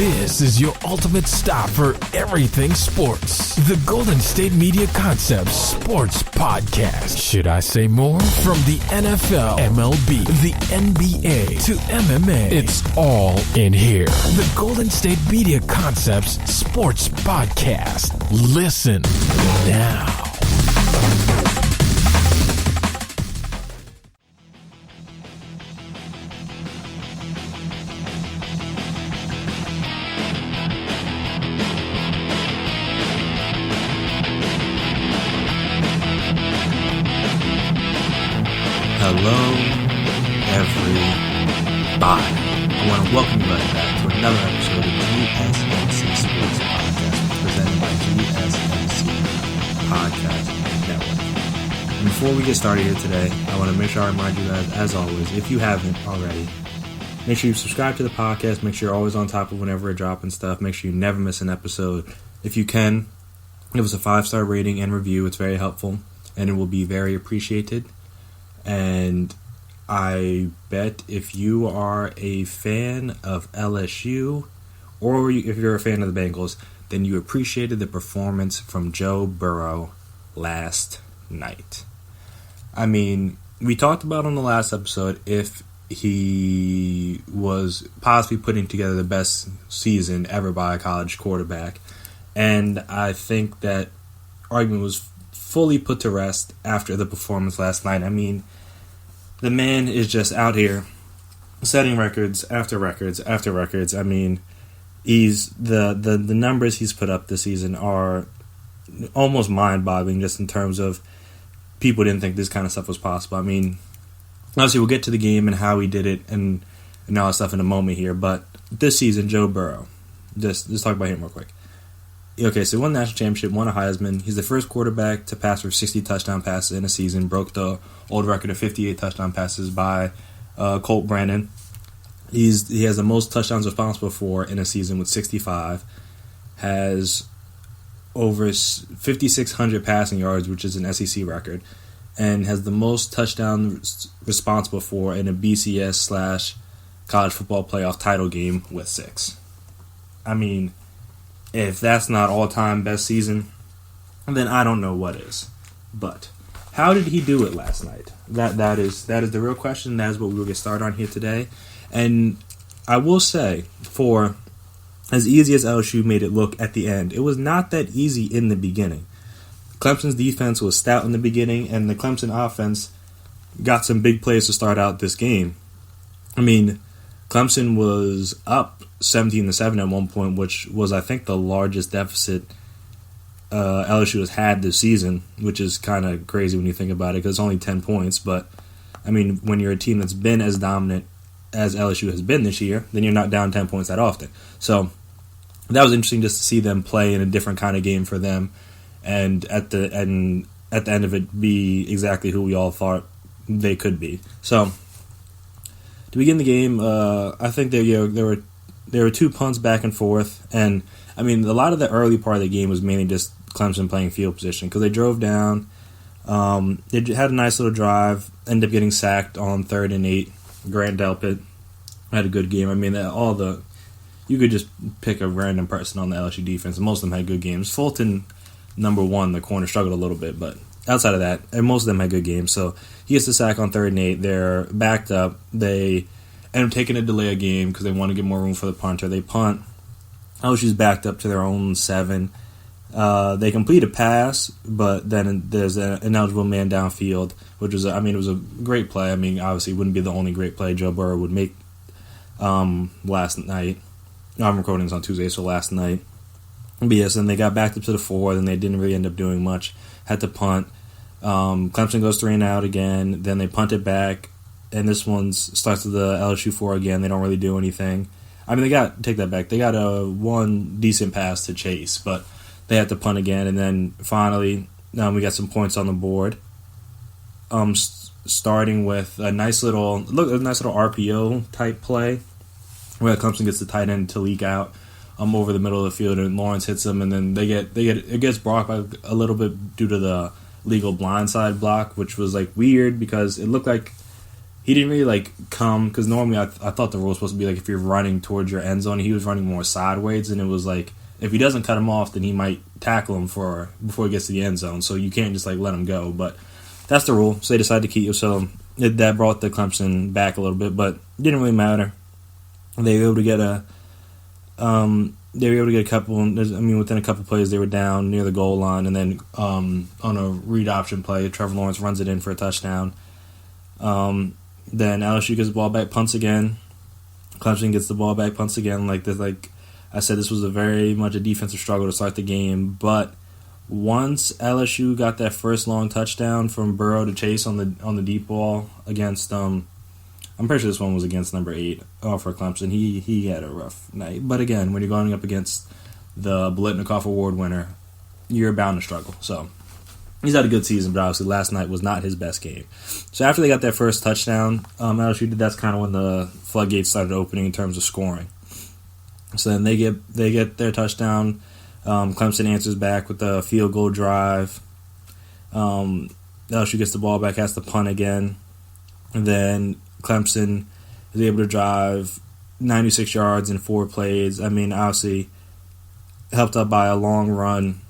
This is your ultimate stop for everything sports. The Golden State Media Concepts Sports Podcast. Should I say more? From the NFL, MLB, the NBA to MMA, it's all in here. The Golden State Media Concepts Sports Podcast. Listen now. Hello, everybody. I want to welcome you right back to another episode of GSMC Sports Podcast, presented by GSMC Podcast Network. And before we get started here today, I want to make sure I remind you guys, as always, if you haven't already, make sure you subscribe to the podcast. Make sure you're always on top of whenever we're dropping stuff. Make sure you never miss an episode. If you can, give us a 5-star rating and review. It's very helpful, and it will be very appreciated. And I bet if you are a fan of LSU or if you're a fan of the Bengals, then you appreciated the performance from Joe Burrow last night. I mean, we talked about on the last episode if he was possibly putting together the best season ever by a college quarterback. And I think that argument was fully put to rest after the performance last night. I mean, the man is just out here setting records after records after records. I mean, he's the numbers he's put up this season are almost mind-boggling just in terms of people didn't think this kind of stuff was possible. I mean, obviously we'll get to the game and how he did it and all that stuff in a moment here, but this season, Joe Burrow, let's talk about him real quick. Okay, so he won the national championship, won a Heisman. He's the first quarterback to pass for 60 touchdown passes in a season, broke the old record of 58 touchdown passes by Colt Brandon. He has the most touchdowns responsible for in a season with 65, has over 5,600 passing yards, which is an SEC record, and has the most touchdowns responsible for in a BCS/college football playoff title game with 6. I mean, if that's not all-time best season, then I don't know what is. But how did he do it last night? That is the real question. That is what we will get started on here today. And I will say, for as easy as LSU made it look at the end, it was not that easy in the beginning. Clemson's defense was stout in the beginning, and the Clemson offense got some big plays to start out this game. I mean, Clemson was up 17-7 at one point, which was, I think, the largest deficit LSU has had this season, which is kind of crazy when you think about it, because it's only 10 points. But, I mean, when you're a team that's been as dominant as LSU has been this year, then you're not down 10 points that often. So that was interesting just to see them play in a different kind of game for them, and at the end of it, be exactly who we all thought they could be. So to begin the game, I think there were 2 punts back and forth, and I mean, a lot of the early part of the game was mainly just Clemson playing field position because they drove down. They had a nice little drive, ended up getting sacked on 3rd and 8. Grant Delpit had a good game. I mean, you could just pick a random person on the LSU defense, and most of them had good games. Fulton, number 1, the corner, struggled a little bit, but outside of that, and most of them had good games. So he gets the sack on 3rd and 8. They're backed up. They end up taking a delay of game because they want to get more room for the punter. They punt. LSU's backed up to their own 7. They complete a pass, but then there's an ineligible man downfield, which was, it was a great play. I mean, obviously, it wouldn't be the only great play Joe Burrow would make last night. I'm recording this on Tuesday, so last night. But yes, then they got backed up to the 4, then they didn't really end up doing much. Had to punt. Clemson goes 3 and out again. Then they punt it back, and this one starts with the LSU 4 again. They don't really do anything. I mean, take that back. They got one decent pass to Chase, but they had to punt again, and then finally we got some points on the board. Starting with a nice little RPO type play where Clemson gets the tight end to leak out over the middle of the field, and Lawrence hits them, and then it gets blocked by a little bit due to the legal blindside block, which was like weird because it looked like he didn't really like come, because normally I thought the rule was supposed to be like if you're running towards your end zone. He was running more sideways, and it was like if he doesn't cut him off, then he might tackle him before he gets to the end zone. So you can't just like let him go. But that's the rule. So they decided to keep. So that brought the Clemson back a little bit, but it didn't really matter. They were able to get a couple. Within a couple plays, they were down near the goal line, and then on a read option play, Trevor Lawrence runs it in for a touchdown. Then LSU gets the ball back, punts again. Clemson gets the ball back, punts again. Like I said, this was very much a defensive struggle to start the game. But once LSU got that first long touchdown from Burrow to Chase on the deep ball against I'm pretty sure this one was against number 8 for Clemson. He had a rough night. But again, when you're going up against the Biletnikoff Award winner, you're bound to struggle. So he's had a good season, but obviously last night was not his best game. So after they got that first touchdown, LSU did. That's kind of when the floodgates started opening in terms of scoring. So then they get their touchdown. Clemson answers back with a field goal drive. LSU gets the ball back, has to punt again. And then Clemson is able to drive 96 yards in 4 plays. Obviously helped up by a long run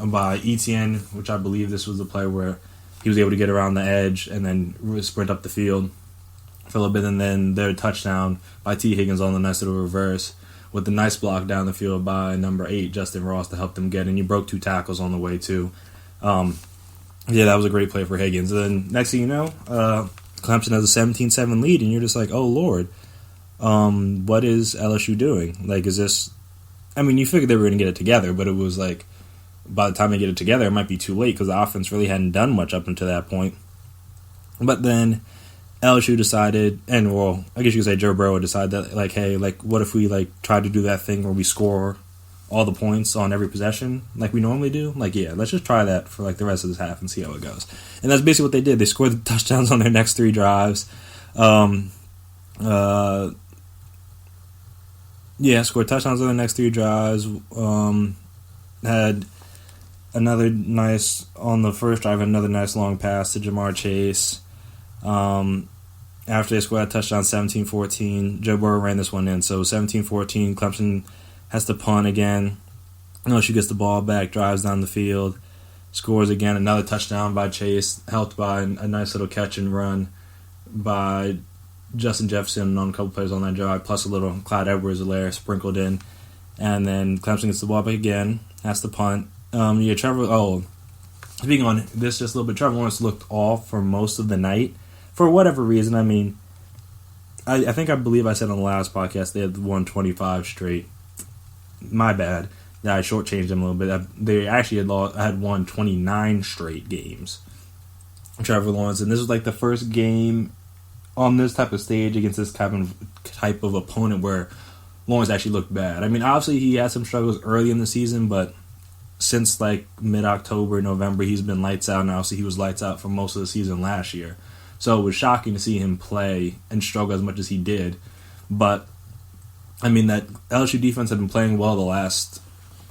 by Etienne, which I believe this was the play where he was able to get around the edge and then sprint up the field for a little bit. And then their touchdown by T. Higgins on the nice little reverse with the nice block down the field by number 8, Justin Ross, to help them get in. He broke 2 tackles on the way, too. That was a great play for Higgins. And then next thing you know, Clemson has a 17-7 lead, and you're just like, oh, Lord, what is LSU doing? Like, is this... you figured they were going to get it together, but it was like, by the time they get it together, it might be too late because the offense really hadn't done much up until that point. But then LSU decided, and well, I guess you could say Joe Burrow decided that, like, hey, like, what if we, like, try to do that thing where we score all the points on every possession like we normally do? Like, yeah, let's just try that for, like, the rest of this half and see how it goes. And that's basically what they did. They scored the touchdowns on their next 3 drives. Scored touchdowns on their next 3 drives. Had another nice, on the first drive, another nice long pass to Jamar Chase. After they scored a touchdown, 17-14, Joe Burrow ran this one in. So 17-14, Clemson has to punt again. LSU gets the ball back, drives down the field, scores again. Another touchdown by Chase, helped by a nice little catch and run by Justin Jefferson on a couple plays on that drive, plus a little Clyde Edwards-Helaire sprinkled in. And then Clemson gets the ball back again, has to punt. Speaking on this just a little bit, Trevor Lawrence looked off for most of the night. For whatever reason, I believe I said on the last podcast they had won 25 straight. My bad. Yeah, I shortchanged them a little bit. They actually had won 29 straight games. Trevor Lawrence, and this was like the first game on this type of stage against this type of opponent where Lawrence actually looked bad. Obviously he had some struggles early in the season, but since like mid-October, November, he's been lights out, and obviously he was lights out for most of the season last year. So it was shocking to see him play and struggle as much as he did. But, that LSU defense had been playing well the last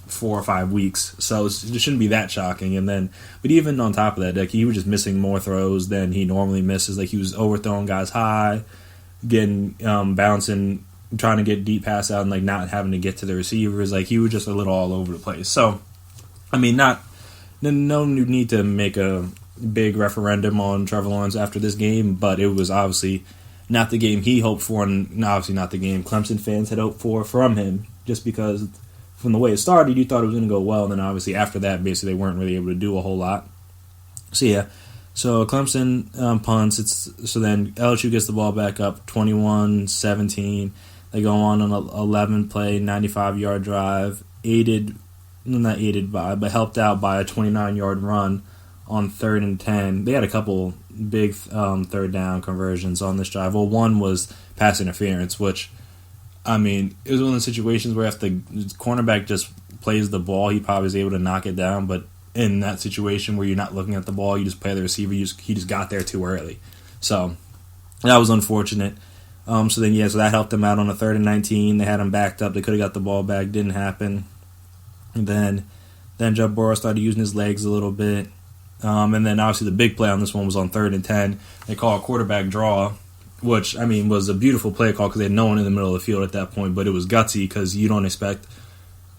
4 or 5 weeks, so it shouldn't be that shocking. But even on top of that, like, he was just missing more throws than he normally misses. Like, he was overthrowing guys high, getting bouncing, trying to get deep pass out, and like not having to get to the receivers. Like, he was just a little all over the place. So, no need to make a big referendum on Trevor Lawrence after this game, but it was obviously not the game he hoped for, and obviously not the game Clemson fans had hoped for from him, just because from the way it started, you thought it was going to go well, and then obviously after that, basically they weren't really able to do a whole lot. So Clemson punts, so then LSU gets the ball back up 21-17. They go on an 11-play, 95-yard drive, helped out by a 29-yard run on 3rd and 10. They had a couple big third down conversions on this drive. Well, one was pass interference, which, it was one of the situations where if the cornerback just plays the ball, he probably is able to knock it down. But in that situation where you're not looking at the ball, you just play the receiver, he just got there too early. So that was unfortunate. So that helped them out on a 3rd and 19. They had him backed up. They could have got the ball back. Didn't happen. And then Joe Burrow started using his legs a little bit. And then obviously the big play on this one was on 3rd and 10. They call a quarterback draw which, I mean, was a beautiful play call because they had no one in the middle of the field at that point, but it was gutsy because you don't expect,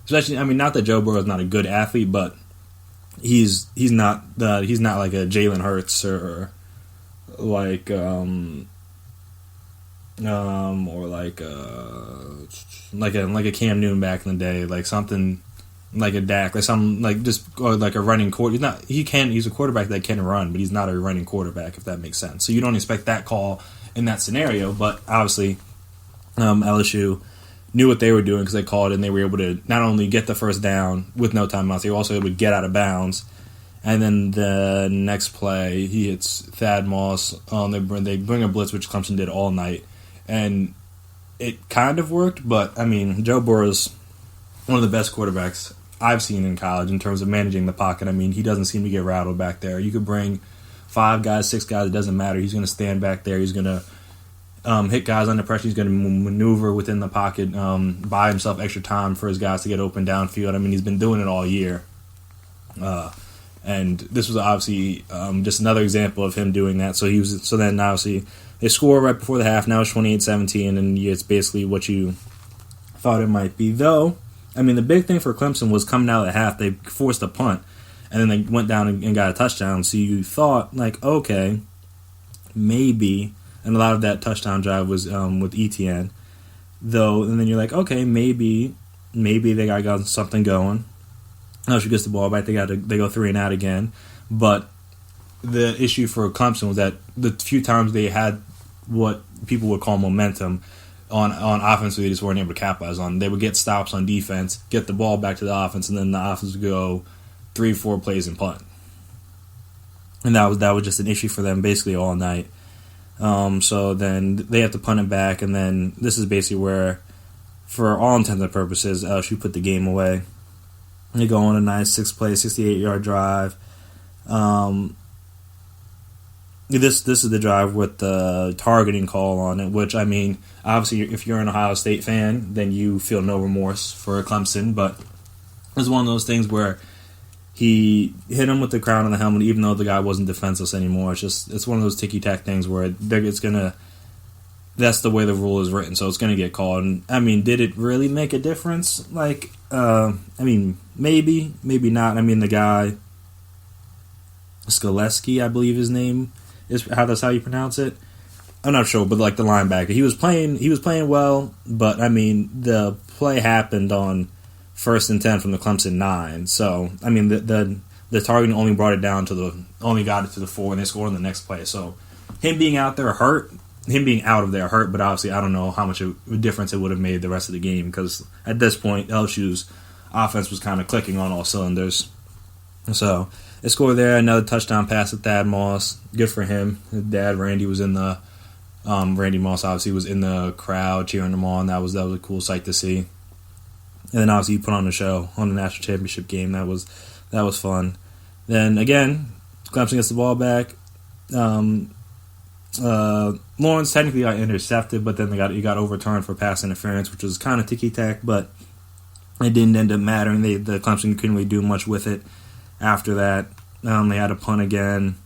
especially, I mean, not that Joe Burrow is not a good athlete, but he's not like a Jalen Hurts or like or like a Cam Newton back in the day, like something like a Dak, like some like just or like a running quarter. He's a quarterback that can run, but he's not a running quarterback, if that makes sense. So you don't expect that call in that scenario, but obviously LSU knew what they were doing because they called it, and they were able to not only get the first down with no timeouts, they were also able to get out of bounds. And then the next play, he hits Thad Moss. They bring a blitz, which Clemson did all night, and it kind of worked. But I mean, Joe Burrow's one of the best quarterbacks I've seen in college in terms of managing the pocket. I mean, he doesn't seem to get rattled back there. You could bring 5 guys, 6 guys, it doesn't matter. He's going to stand back there. He's going to hit guys under pressure. He's going to maneuver within the pocket, buy himself extra time for his guys to get open downfield. I mean, he's been doing it all year. And this was obviously just another example of him doing that. So then obviously they score right before the half. Now it's 28-17, and it's basically what you thought it might be. Though, I mean, the big thing for Clemson was coming out of the half, they forced a punt, and then they went down and got a touchdown. So you thought, like, okay, maybe, and a lot of that touchdown drive was with ETN, though, and then you're like, okay, maybe they got something going. LSU gets the ball back, they go 3 and out again. But the issue for Clemson was that the few times they had what people would call momentum on offense, they just weren't able to capitalize on. They would get stops on defense, get the ball back to the offense, and then the offense would go 3-4 plays and punt. And that was just an issue for them basically all night. So then they have to punt it back, and then this is basically where, for all intents and purposes, LSU put the game away. They go on a nice 6-play, 68-yard drive. This is the drive with the targeting call on it, which, I mean, obviously if you're an Ohio State fan, then you feel no remorse for Clemson, but it's one of those things where he hit him with the crown on the helmet, even though the guy wasn't defenseless anymore. It's one of those ticky-tack things where that's the way the rule is written, so it's going to get called. And, I mean, did it really make a difference? Like, I mean, maybe not. I mean, the guy, Skaleski, I believe his name is, that's how you pronounce it. I'm not sure, but like the linebacker, he was playing well, but I mean, the play happened on 1st and 10 from the Clemson 9. So, I mean, the targeting only got it to the 4, and they scored on the next play. So, him being out there hurt. Him being out of there hurt, but obviously I don't know how much of a difference it would have made the rest of the game, because at this point LSU's offense was kind of clicking on all cylinders. So they scored there, another touchdown pass at Thad Moss. Good for him. His dad Randy was in the Randy Moss obviously was in the crowd cheering him on. That was a cool sight to see. And then obviously he put on the show on the National Championship Game. That was fun. Then again, Clemson gets the ball back. Lawrence technically got intercepted, but then he got overturned for pass interference, which was kind of ticky-tack, but it didn't end up mattering. The Clemson couldn't really do much with it after that. They had a punt again.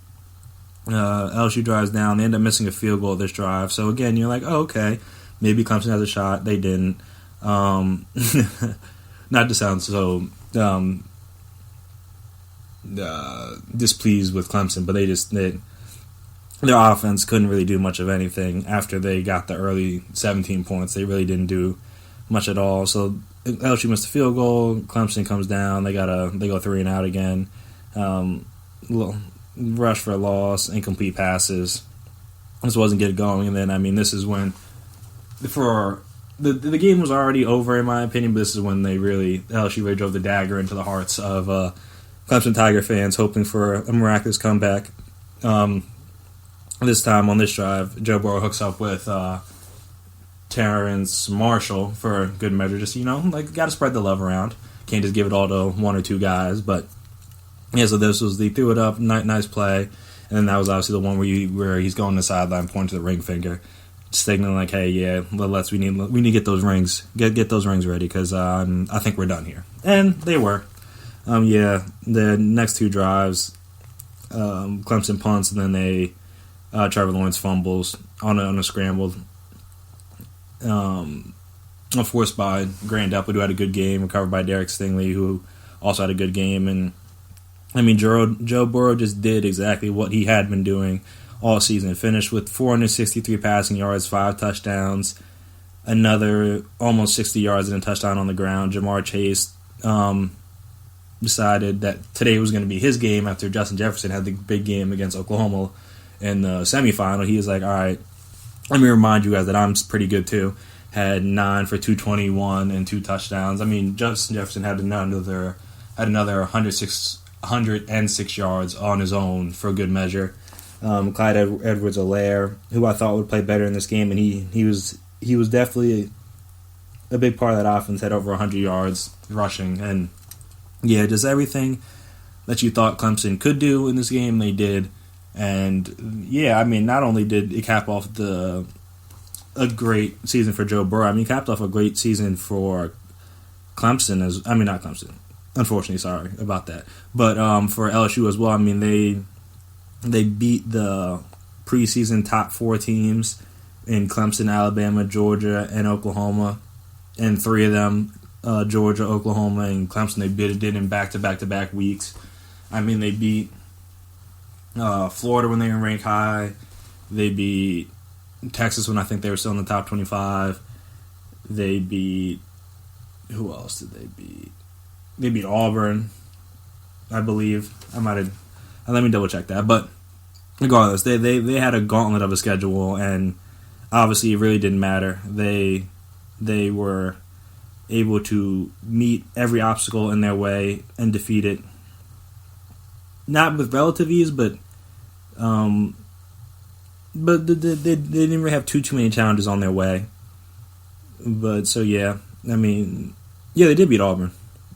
LSU drives down. They end up missing a field goal this drive. So again, you're like, oh, okay, maybe Clemson has a shot. They didn't. Not to sound so displeased with Clemson, but their offense couldn't really do much of anything after they got the early 17 points. They really didn't do much at all. So LSU missed a field goal. Clemson comes down. They go 3 and out again. Rush for a loss, incomplete passes. This wasn't getting going. And then, I mean, this is when the game was already over in my opinion, but this is when LSU really drove the dagger into the hearts of Clemson Tiger fans, hoping for a miraculous comeback. This time on this drive, Joe Burrow hooks up with Terrence Marshall for good measure. Just, got to spread the love around. Can't just give it all to 1 or 2 guys. But, yeah, so they threw it up. Nice play. And then that was obviously the one where he's going to the sideline, pointing to the ring finger, signaling like, hey, yeah, we need to get those rings. Get those rings ready because I think we're done here. And they were. The next 2 drives, Clemson punts, and then Trevor Lawrence fumbles on a scramble. Forced by Grant Delpit, who had a good game, recovered by Derek Stingley, who also had a good game. And I mean, Joe Burrow just did exactly what he had been doing all season. Finished with 463 passing yards, 5 touchdowns, another almost 60 yards and a touchdown on the ground. Jamar Chase decided that today was going to be his game after Justin Jefferson had the big game against Oklahoma in the semifinal. He was like, all right, let me remind you guys that I'm pretty good too. Had 9 for 221 and 2 touchdowns. I mean, Justin Jefferson had another 106 yards on his own for good measure. Clyde Edwards-Helaire, who I thought would play better in this game, and he was definitely a big part of that offense. Had over 100 yards rushing, and yeah, just everything that you thought Clemson could do in this game, they did. And yeah, I mean, not only did it cap off a great season for Joe Burrow, I mean, capped off a great season for Clemson not Clemson. Unfortunately, sorry about that. But for LSU as well, I mean, they beat the preseason top 4 teams in Clemson, Alabama, Georgia, and Oklahoma. And 3 of them, Georgia, Oklahoma, and Clemson, they did in back-to-back weeks. I mean, they beat Florida when they were ranked high. They beat Texas when I think they were still in the top 25. They beat... Who else did they beat? They beat Auburn, I believe. Let me double check that. But regardless, they had a gauntlet of a schedule, and obviously it really didn't matter. They were able to meet every obstacle in their way and defeat it. Not with relative ease, but they didn't really have too many challenges on their way. But so yeah, I mean, yeah, they did beat Auburn.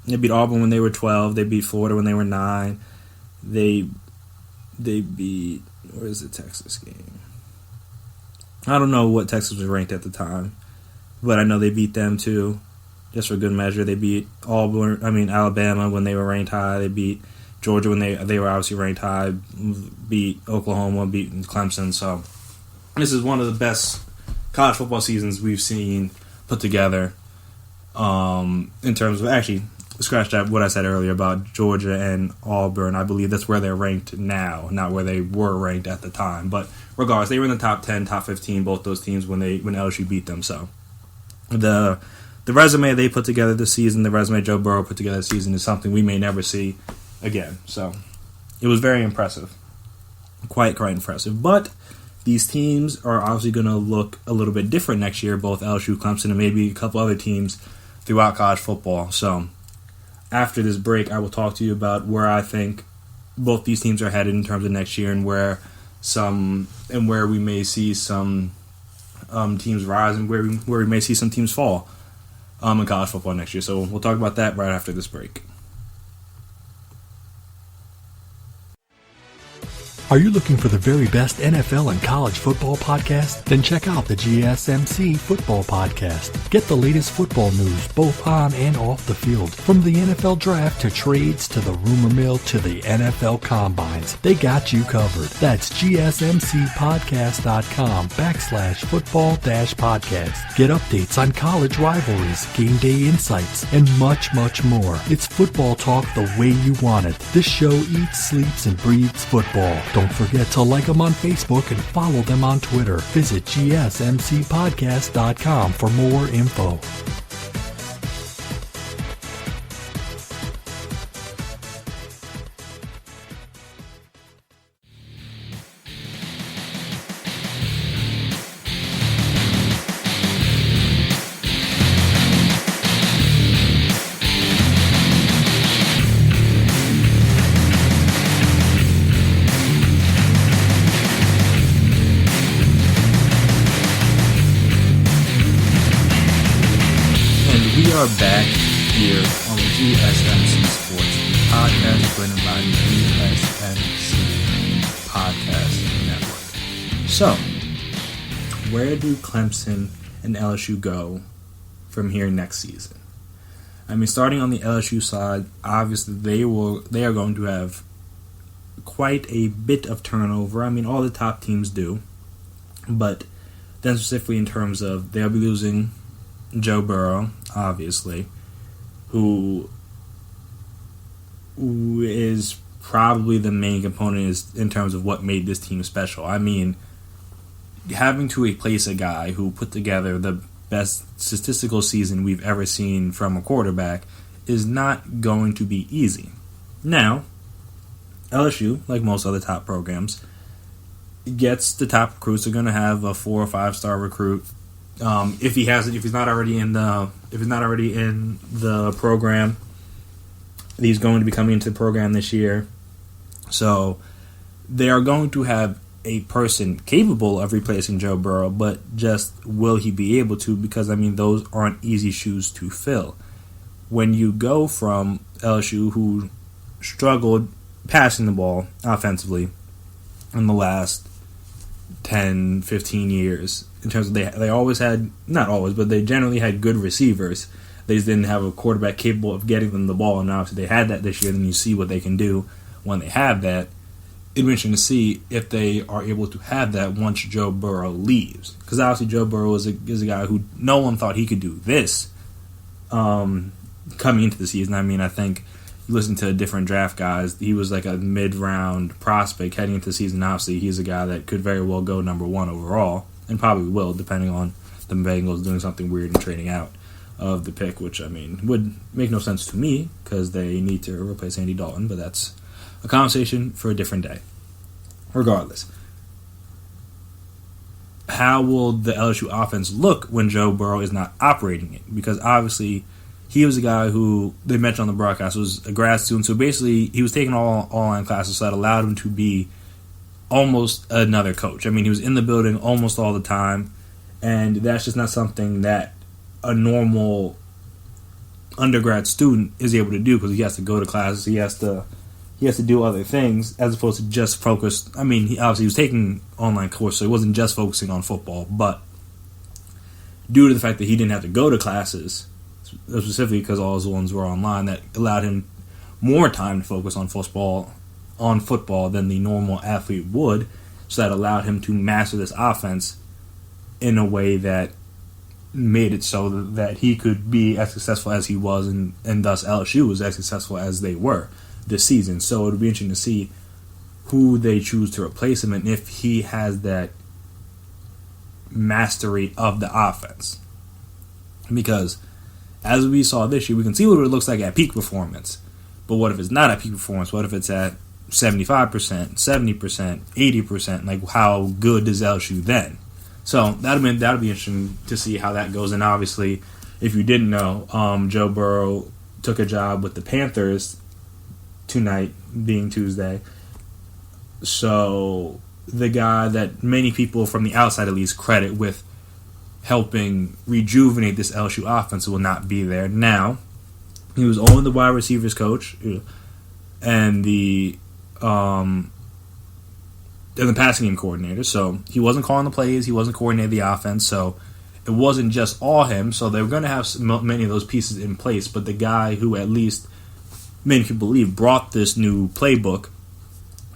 They beat Auburn when they were 12. They beat Florida when they were 9. They beat, where is the Texas game? I don't know what Texas was ranked at the time, but I know they beat them too, just for good measure. They beat Alabama when they were ranked high. They beat Georgia when they were obviously ranked high. Beat Oklahoma, beat Clemson. So this is one of the best college football seasons we've seen put together. In terms of, actually, scratch that what I said earlier about Georgia and Auburn. I believe that's where they're ranked now, not where they were ranked at the time. But regardless, they were in the top 10, top 15, both those teams when LSU beat them. So the resume they put together this season, the resume Joe Burrow put together this season, is something we may never see again. So it was very impressive, quite impressive. But these teams are obviously going to look a little bit different next year, both LSU, Clemson, and maybe a couple other teams throughout college football. So after this break, I will talk to you about where I think both these teams are headed in terms of next year, and where we may see some teams rise and where we may see some teams fall in college football next year. So we'll talk about that right after this break. Are you looking for the very best NFL and college football podcast? Then check out the GSMC Football Podcast. Get the latest football news both on and off the field. From the NFL Draft to trades to the rumor mill to the NFL Combines, they got you covered. That's GSMCpodcast.com/football-podcast. Get updates on college rivalries, game day insights, and much, much more. It's football talk the way you want it. This show eats, sleeps, and breathes football. Don't forget to like them on Facebook and follow them on Twitter. Visit GSMCpodcast.com for more info. Are back here on the GSMC Sports Podcast, presented by the GSMC Podcast Network. So, where do Clemson and LSU go from here next season? I mean, starting on the LSU side, obviously they are going to have quite a bit of turnover. I mean, all the top teams do, but then specifically in terms of they'll be losing Joe Burrow, obviously, who is probably the main component in terms of what made this team special. I mean, having to replace a guy who put together the best statistical season we've ever seen from a quarterback is not going to be easy. Now, LSU, like most other top programs, gets the top recruits. They're going to have a 4 or 5 star recruit. If he's not already in the program, he's going to be coming into the program this year. So they are going to have a person capable of replacing Joe Burrow, but just will he be able to? Because, I mean, those aren't easy shoes to fill. When you go from LSU, who struggled passing the ball offensively in the last 10, 15 years, in terms of they always had, not always, but they generally had good receivers. They just didn't have a quarterback capable of getting them the ball, and obviously they had that this year. Then you see what they can do when they have that. It'd be interesting to see if they are able to have that once Joe Burrow leaves. Because obviously Joe Burrow is a guy who no one thought he could do this coming into the season. I mean, I think you listen to different draft guys, he was like a mid-round prospect heading into the season. Obviously, he's a guy that could very well go number 1 overall, and probably will, depending on the Bengals doing something weird and trading out of the pick, which, I mean, would make no sense to me because they need to replace Andy Dalton, but that's a conversation for a different day. Regardless, how will the LSU offense look when Joe Burrow is not operating it? Because obviously he was a guy who they mentioned on the broadcast was a grad student, so basically he was taking all online classes, so that allowed him to be almost another coach. I mean, he was in the building almost all the time, and that's just not something that a normal undergrad student is able to do because he has to go to classes, he has to do other things as opposed to just focus. I mean, he was taking online course, so he wasn't just focusing on football, but due to the fact that he didn't have to go to classes, specifically because all his ones were online, that allowed him more time to focus on football than the normal athlete would, so that allowed him to master this offense in a way that made it so that he could be as successful as he was, and thus LSU was as successful as they were this season. So it would be interesting to see who they choose to replace him and if he has that mastery of the offense. Because as we saw this year, we can see what it looks like at peak performance. But what if it's not at peak performance? What if it's at 75%, 70%, 80%? Like, how good does LSU then? So that'll be interesting to see how that goes. And obviously, if you didn't know, Joe Burrow took a job with the Panthers tonight, being Tuesday. So the guy that many people from the outside at least credit with helping rejuvenate this LSU offense will not be there. Now, he was only the wide receivers coach and the passing game coordinator. So he wasn't calling the plays, he wasn't coordinating the offense. So it wasn't just all him. So they were going to have many of those pieces in place. But the guy who at least many people believe brought this new playbook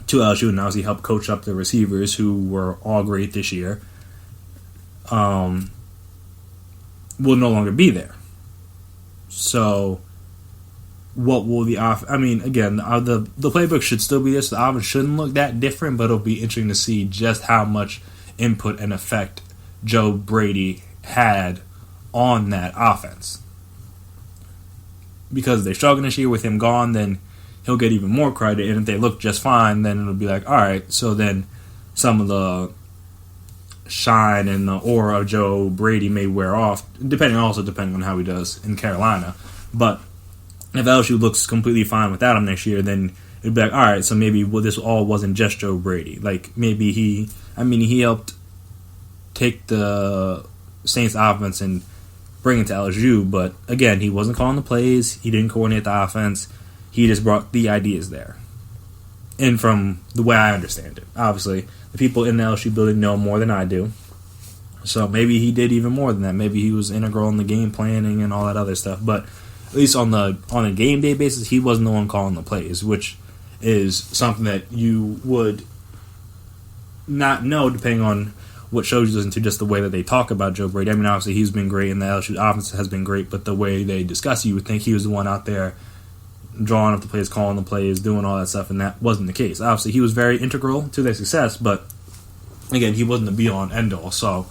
to LSU and obviously helped coach up the receivers who were all great this year, will no longer be there. So what will the offense... I mean, again, the playbook should still be there, so the offense shouldn't look that different, but it'll be interesting to see just how much input and effect Joe Brady had on that offense. Because if they're struggling this year with him gone, then he'll get even more credit. And if they look just fine, then it'll be like, all right, so then some of the shine and the aura of Joe Brady may wear off, depending on how he does in Carolina. But if LSU looks completely fine without him next year, then it'd be like, all right, so maybe this all wasn't just Joe Brady. Like, maybe he helped take the Saints offense and bring it to LSU, but again, he wasn't calling the plays, he didn't coordinate the offense, he just brought the ideas there. And from the way I understand it, obviously, the people in the LSU building know more than I do, so maybe he did even more than that. Maybe he was integral in the game planning and all that other stuff, but at least on a game day basis, he wasn't the one calling the plays, which is something that you would not know depending on what shows you listen to just the way that they talk about Joe Brady. I mean, obviously he's been great and the LSU offense has been great, but the way they discuss you would think he was the one out there drawing up the plays, calling the plays, doing all that stuff, and that wasn't the case. Obviously, he was very integral to their success, but again, he wasn't the be-all and end-all, so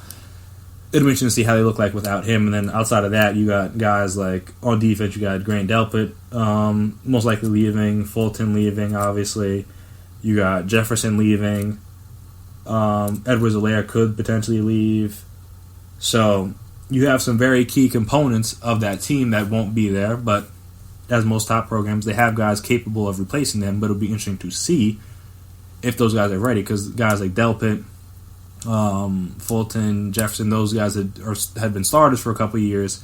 it'll be interesting to see how they look like without him. And then outside of that, you got guys like, on defense, you got Grant Delpit, most likely leaving, Fulton leaving, obviously. You got Jefferson leaving. Edwards-Helaire could potentially leave. So you have some very key components of that team that won't be there, but as most top programs, they have guys capable of replacing them, but it'll be interesting to see if those guys are ready, because guys like Delpit, Fulton, Jefferson, those guys that had been starters for a couple of years,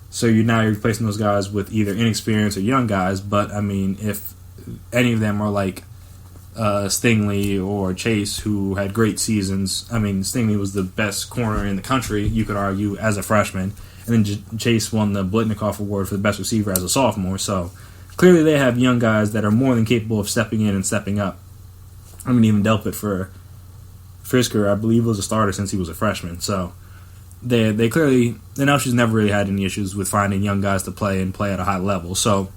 so you're replacing those guys with either inexperienced or young guys. But I mean, if any of them are like Stingley or Chase, who had great seasons. I mean, Stingley was the best corner in the country, you could argue, as a freshman, and then Chase won the Blitnikoff Award for the best receiver as a sophomore. So clearly they have young guys that are more than capable of stepping in and stepping up. I mean, even Delpit for Frisker, I believe, was a starter since he was a freshman. So they clearly, and LSU's never really had any issues with finding young guys to play and play at a high level. So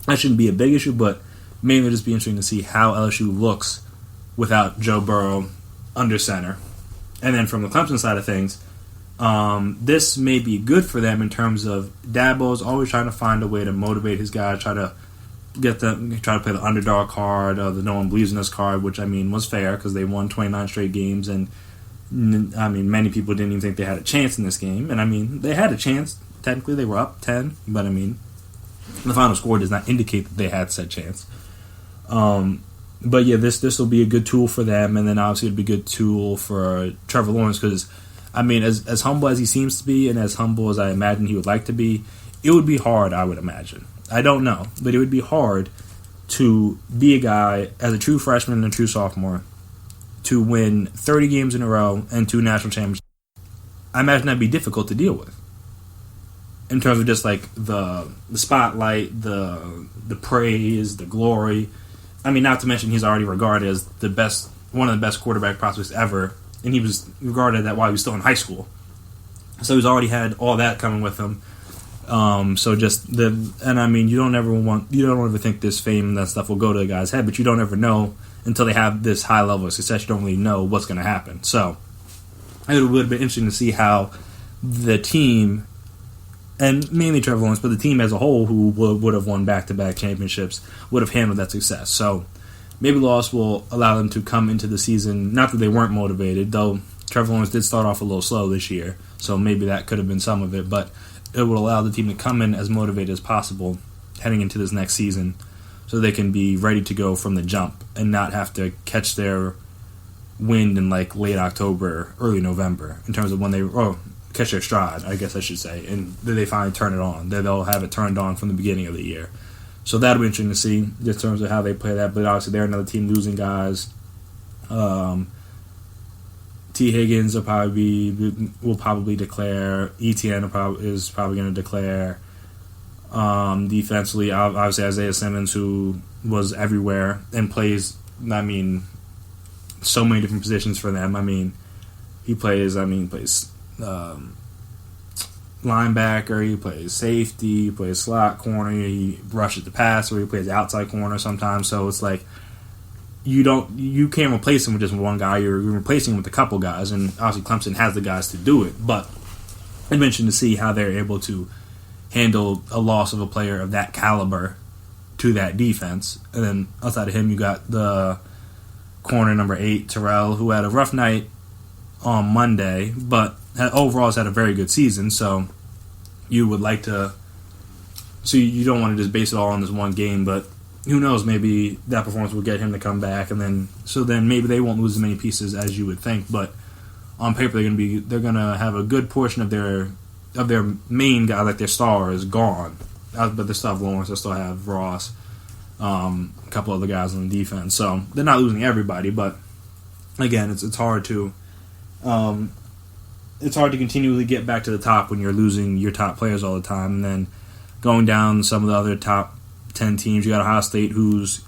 that shouldn't be a big issue, but mainly just be interesting to see how LSU looks without Joe Burrow under center. And then from the Clemson side of things, this may be good for them in terms of Dabo's always trying to find a way to motivate his guys, try to play the underdog card, the no one believes in us card, which I mean was fair because they won 29 straight games, and I mean many people didn't even think they had a chance in this game, and I mean they had a chance. Technically they were up 10, but I mean the final score does not indicate that they had said chance. But yeah, this will be a good tool for them, and then obviously it'll be a good tool for Trevor Lawrence because, I mean, as humble as he seems to be and as humble as I imagine he would like to be, it would be hard, I would imagine. I don't know, but it would be hard to be a guy as a true freshman and a true sophomore to win 30 games in a row and 2 national championships. I imagine that'd be difficult to deal with in terms of just like the spotlight, the praise, the glory. I mean, not to mention he's already regarded as one of the best quarterback prospects ever, and he was regarded that while he was still in high school. So he's already had all that coming with him. And I mean, you don't ever think this fame and that stuff will go to a guy's head, but you don't ever know until they have this high level of success. You don't really know what's going to happen. So it would have been interesting to see how the team, and mainly Trevor Lawrence, but the team as a whole, who would have won back-to-back championships, would have handled that success. So maybe loss will allow them to come into the season, not that they weren't motivated, though Trevor Lawrence did start off a little slow this year, so maybe that could have been some of it, but it will allow the team to come in as motivated as possible heading into this next season so they can be ready to go from the jump and not have to catch their wind in like late October, early November in terms of when they catch their stride, I guess I should say, and then they finally turn it on. They'll have it turned on from the beginning of the year. So that'll be interesting to see in terms of how they play that, but obviously they're another team losing guys. T. Higgins will probably declare. ETN is probably going to declare. Defensively, obviously Isaiah Simmons, who was everywhere and plays, I mean, so many different positions for them. I mean, he plays linebacker, he plays safety, he plays slot corner, he rushes the pass, or he plays outside corner sometimes. So it's like, you can't replace him with just one guy. You're replacing him with a couple guys, and obviously Clemson has the guys to do it. But I mentioned to see how they're able to handle a loss of a player of that caliber to that defense. And then outside of him, you got the corner number 8, Terrell, who had a rough night on Monday, but overall has had a very good season. So you would like to, so you don't want to just base it all on this one game, but who knows, maybe that performance will get him to come back, and then maybe they won't lose as many pieces as you would think. But on paper, they're gonna have a good portion of their main guy, like their star, is gone. But they still have Lawrence, they still have Ross, a couple other guys on the defense. So they're not losing everybody, but again, it's hard to continually get back to the top when you're losing your top players all the time, and then going down some of the other top 10 teams. You got Ohio State, who's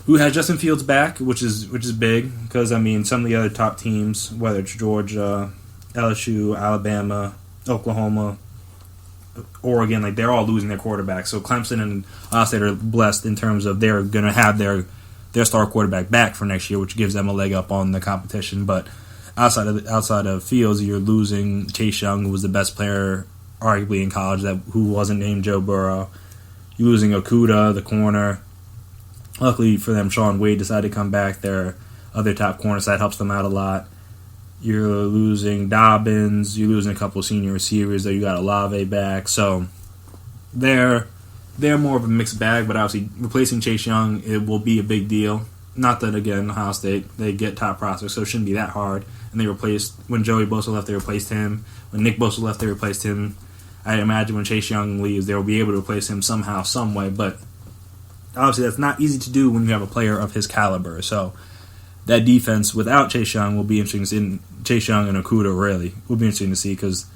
who has Justin Fields back, which is big because, I mean, some of the other top teams, whether it's Georgia, LSU, Alabama, Oklahoma, Oregon, like, they're all losing their quarterback. So Clemson and Ohio State are blessed in terms of they're going to have their star quarterback back for next year, which gives them a leg up on the competition. But outside of Fields, you're losing Chase Young, who was the best player arguably in college who wasn't named Joe Burrow. You're losing Okudah, the corner. Luckily for them, Sean Wade decided to come back. Their other top corner, so that helps them out a lot. You're losing Dobbins. You're losing a couple of senior receivers. Though you got Olave back, so they're more of a mixed bag. But obviously, replacing Chase Young, it will be a big deal. Not that, again, Ohio State, they get top prospects, so it shouldn't be that hard. And they replaced, when Joey Bosa left, they replaced him. When Nick Bosa left, they replaced him. I imagine when Chase Young leaves, they'll be able to replace him somehow, some way. But obviously, that's not easy to do when you have a player of his caliber. So that defense without Chase Young will be interesting to see. Chase Young and Okudah really will be interesting to see because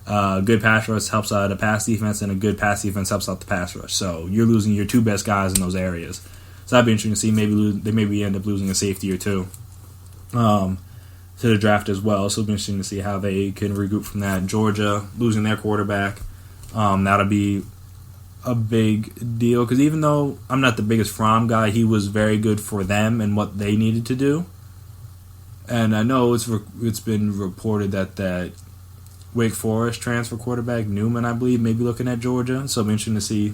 good pass rush helps out a pass defense, and a good pass defense helps out the pass rush. So you're losing your two best guys in those areas. So that'd be interesting to see. They maybe end up losing a safety or two to the draft as well. So it'll be interesting to see how they can regroup from that. Georgia losing their quarterback, that'll be a big deal because even though I'm not the biggest Fromm guy, he was very good for them and what they needed to do. And I know it's been reported that Wake Forest transfer quarterback Newman, I believe, may be looking at Georgia. So it'll be interesting to see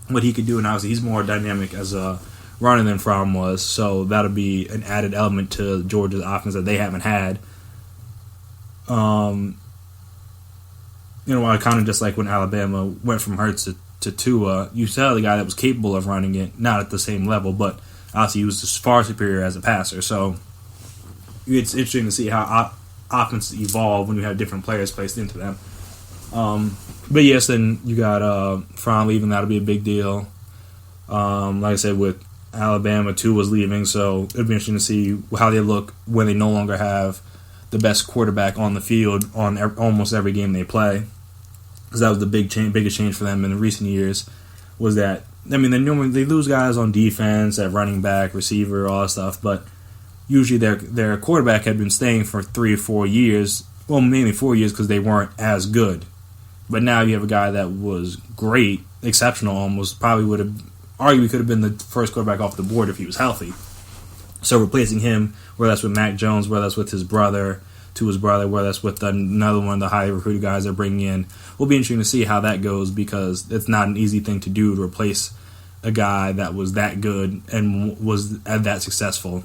what he could do. And obviously, he's more dynamic as a runner than Fromm was. So that'll be an added element to Georgia's offense that they haven't had. Kind of just like when Alabama went from Hurts to Tua, you saw the guy that was capable of running it, not at the same level, but obviously he was far superior as a passer. So it's interesting to see how offenses evolve when you have different players placed into them. But yes, then you got Fromm leaving. That'll be a big deal. Like I said, with Alabama, Tua was leaving, so it'll be interesting to see how they look when they no longer have the best quarterback on the field on almost every game they play. Because that was the biggest change for them in the recent years. Was that, I mean, they lose guys on defense, at running back, receiver, all that stuff, but usually their quarterback had been staying for 3 or 4 years. Well, mainly 4 years because they weren't as good. But now you have a guy that was great, exceptional almost, arguably could have been the first quarterback off the board if he was healthy. So replacing him, whether that's with Mac Jones, whether that's with his brother, whether that's with another one of the highly recruited guys they're bringing in, will be interesting to see how that goes because it's not an easy thing to do to replace a guy that was that good and was that successful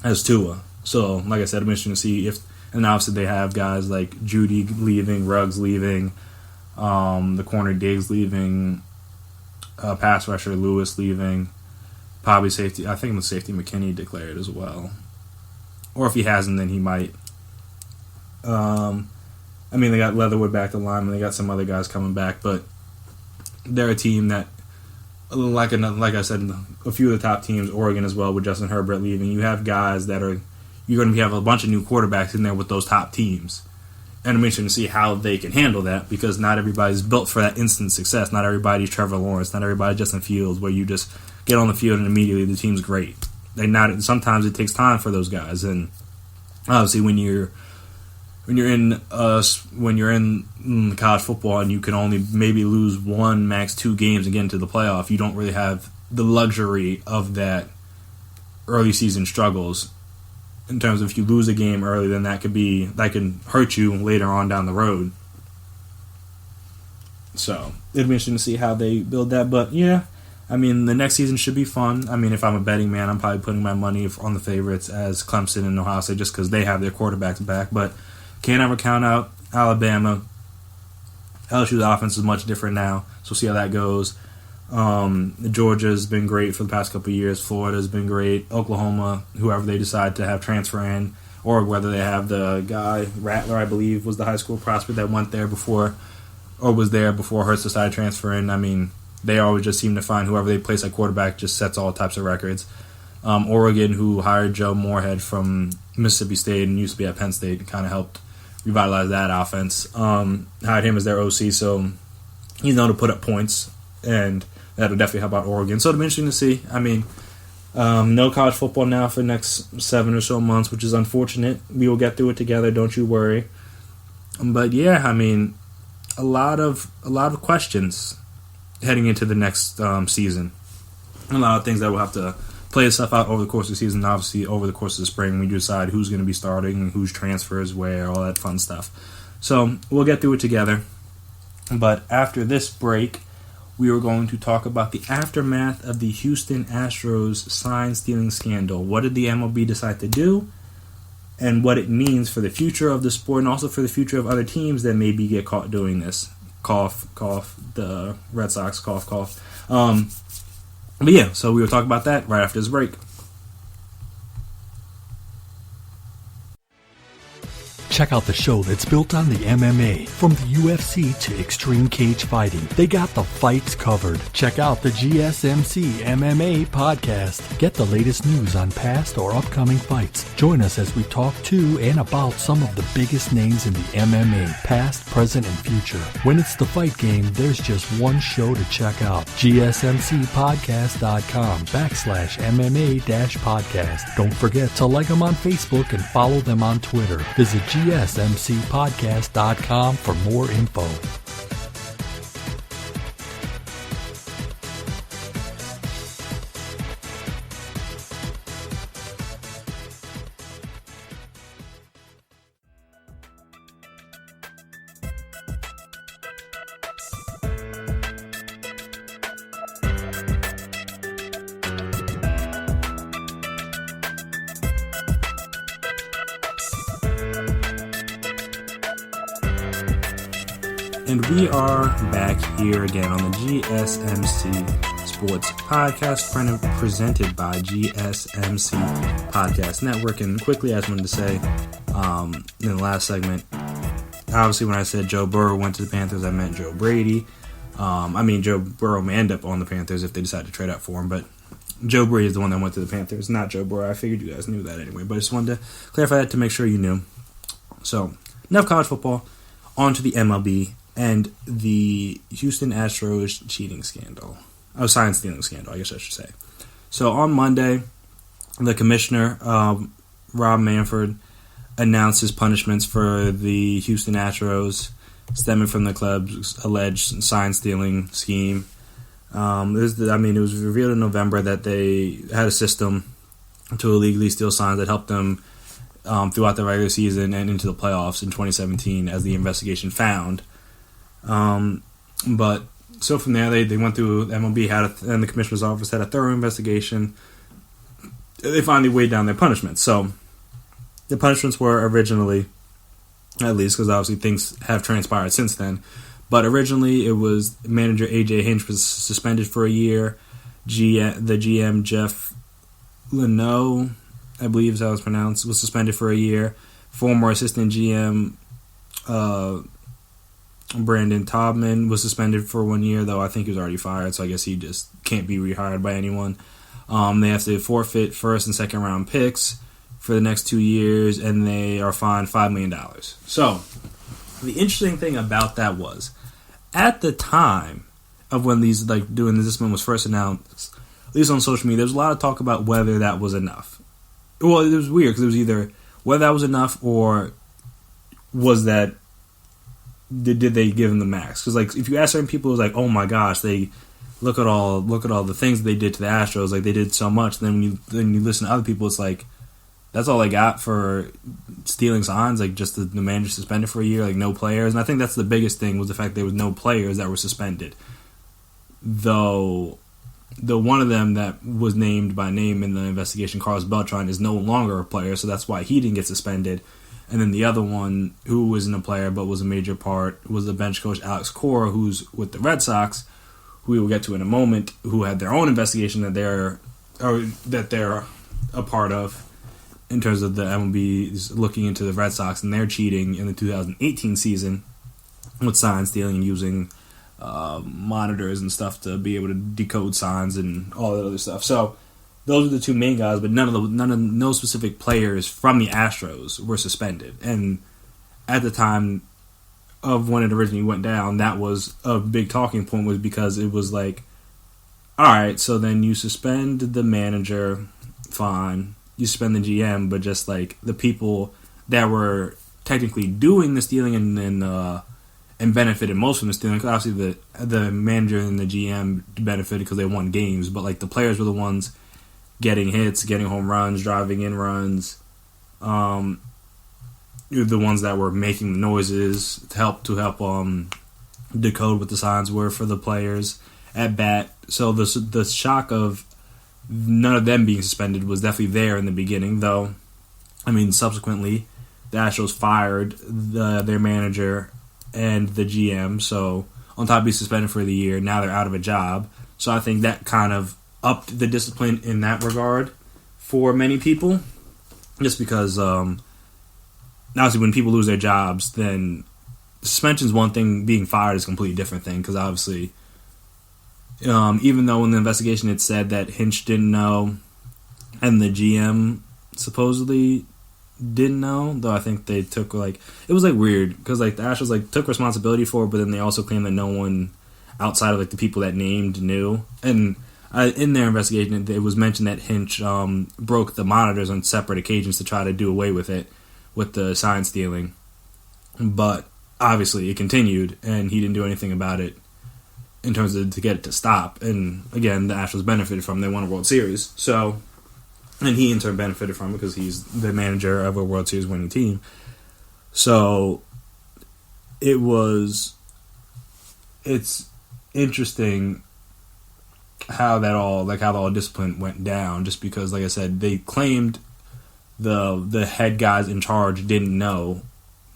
as Tua. So, like I said, I'm interested to see and obviously they have guys like Judy leaving, Ruggs leaving, the corner Diggs leaving, pass rusher Lewis leaving, probably safety. I think the safety McKinney declared as well, or if he hasn't, then he might. They got Leatherwood back to lineman. They got some other guys coming back, but they're a team that, like I said, a few of the top teams, Oregon as well, with Justin Herbert leaving, you have guys that you're going to have a bunch of new quarterbacks in there with those top teams. And I'm interested to see how they can handle that because not everybody's built for that instant success. Not everybody's Trevor Lawrence. Not everybody's Justin Fields, where you just get on the field and immediately the team's great. Sometimes it takes time for those guys, and obviously when you're in college football and you can only maybe lose 1, max 2 games and get into the playoff, you don't really have the luxury of that early season struggles. In terms of if you lose a game early, then that can hurt you later on down the road. So it'll be interesting to see how they build that. But yeah, I mean, the next season should be fun. I mean, if I'm a betting man, I'm probably putting my money on the favorites as Clemson and Ohio State just because they have their quarterbacks back. But can't ever count out Alabama. LSU's offense is much different now, so we'll see how that goes. Georgia's been great for the past couple of years. Florida's been great. Oklahoma, whoever they decide to have transfer in, or whether they have the guy, Rattler, I believe, was the high school prospect that went there before, or was there before Hurts decided to transfer in. I mean, they always just seem to find whoever they place at quarterback just sets all types of records. Oregon, who hired Joe Moorhead from Mississippi State and used to be at Penn State, and kind of helped revitalize that offense. Hired him as their OC, so he's known to put up points, and that'll definitely help out Oregon. So it'll be interesting to see. I mean, No college football now for the next 7 or so months, which is unfortunate. We will get through it together, don't you worry. But yeah, I mean, a lot of questions heading into the next season. A lot of things that we'll have to play stuff out over the course of the season. Obviously, over the course of the spring, we decide who's going to be starting, who's transfers, where, all that fun stuff. So we'll get through it together. But after this break, we are going to talk about the aftermath of the Houston Astros sign-stealing scandal. What did the MLB decide to do? And what it means for the future of the sport and also for the future of other teams that maybe get caught doing this. Cough, cough, the Red Sox, cough, cough. But yeah, so we will talk about that right after this break. Check out the show that's built on the MMA. From the UFC to extreme cage fighting, they got the fights covered. Check out the GSMC MMA podcast. Get the latest news on past or upcoming fights. Join us as we talk to and about some of the biggest names in the MMA, past, present, and future. When it's the fight game, there's just one show to check out. GSMCpodcast.com/MMA-podcast. Don't forget to like them on Facebook and follow them on Twitter. Visit GSMCpodcast.com for more info. And we are back here again on the GSMC Sports Podcast, presented by GSMC Podcast Network. And quickly, I just wanted to say, in the last segment, obviously when I said Joe Burrow went to the Panthers, I meant Joe Brady. Joe Burrow may end up on the Panthers if they decide to trade out for him, but Joe Brady is the one that went to the Panthers, not Joe Burrow. I figured you guys knew that anyway, but I just wanted to clarify that to make sure you knew. So, enough college football, on to the MLB. And the Houston Astros cheating scandal. Sign stealing scandal, I guess I should say. So on Monday, the commissioner, Rob Manfred, announced his punishments for the Houston Astros stemming from the club's alleged sign stealing scheme. It was revealed in November that they had a system to illegally steal signs that helped them throughout the regular season and into the playoffs in 2017, as the investigation found. But so from there, they went through, MLB and the commissioner's office had a thorough investigation. They finally weighed down their punishments. So the punishments were originally, at least because obviously things have transpired since then, but originally it was manager AJ Hinch was suspended for a year. The GM Jeff Leno, I believe is how it's pronounced, was suspended for a year. Former assistant GM Brandon Taubman was suspended for 1 year, though I think he was already fired, so I guess he just can't be rehired by anyone. They have to forfeit first and second round picks for the next 2 years, and they are fined $5 million. So, the interesting thing about that was, at the time of when these, doing the discipline was first announced, at least on social media, there was a lot of talk about whether that was enough. Well, it was weird, because it was either whether that was enough, or was that did they give him the max? Because if you ask certain people, it was like, oh my gosh, they look at all the things they did to the Astros, they did so much. And then you listen to other people, it's like that's all they got for stealing signs, just the manager suspended for a year, no players. And I think that's the biggest thing, was the fact there was no players that were suspended. Though one of them that was named by name in the investigation, Carlos Beltran, is no longer a player, so that's why he didn't get suspended. And then the other one, who wasn't a player but was a major part, was the bench coach Alex Cora, who's with the Red Sox, who we will get to in a moment, who had their own investigation that they're a part of, in terms of the MLB looking into the Red Sox and their cheating in the 2018 season with sign stealing and using monitors and stuff to be able to decode signs and all that other stuff. So those are the two main guys, but no specific players from the Astros were suspended. And at the time of when it originally went down, that was a big talking point, was because it was all right, so then you suspend the manager, fine. You suspend the GM, but just like the people that were technically doing the stealing and benefited most from the stealing. Cause obviously, the manager and the GM benefited because they won games, but like the players were the ones getting hits, getting home runs, driving in runs. The ones that were making the noises to help decode what the signs were for the players at bat. So the shock of none of them being suspended was definitely there in the beginning, though. I mean, subsequently, the Astros fired their manager and the GM, so on top of being suspended for the year, now they're out of a job. So I think that kind of upped the discipline in that regard for many people, just because obviously when people lose their jobs, then suspension is one thing, being fired is a completely different thing, because obviously even though in the investigation it said that Hinch didn't know and the GM supposedly didn't know, though I think they took it was weird because the Astros took responsibility for it, but then they also claimed that no one outside of the people that named knew. And in their investigation it was mentioned that Hinch broke the monitors on separate occasions to try to do away with it, with the sign stealing, but obviously it continued and he didn't do anything about it in terms of to get it to stop. And again, the Astros benefited from it. They won a World Series, so, and he in turn benefited from it because he's the manager of a World Series winning team. So it's interesting how that all how the all discipline went down, just because, like I said, they claimed the head guys in charge didn't know,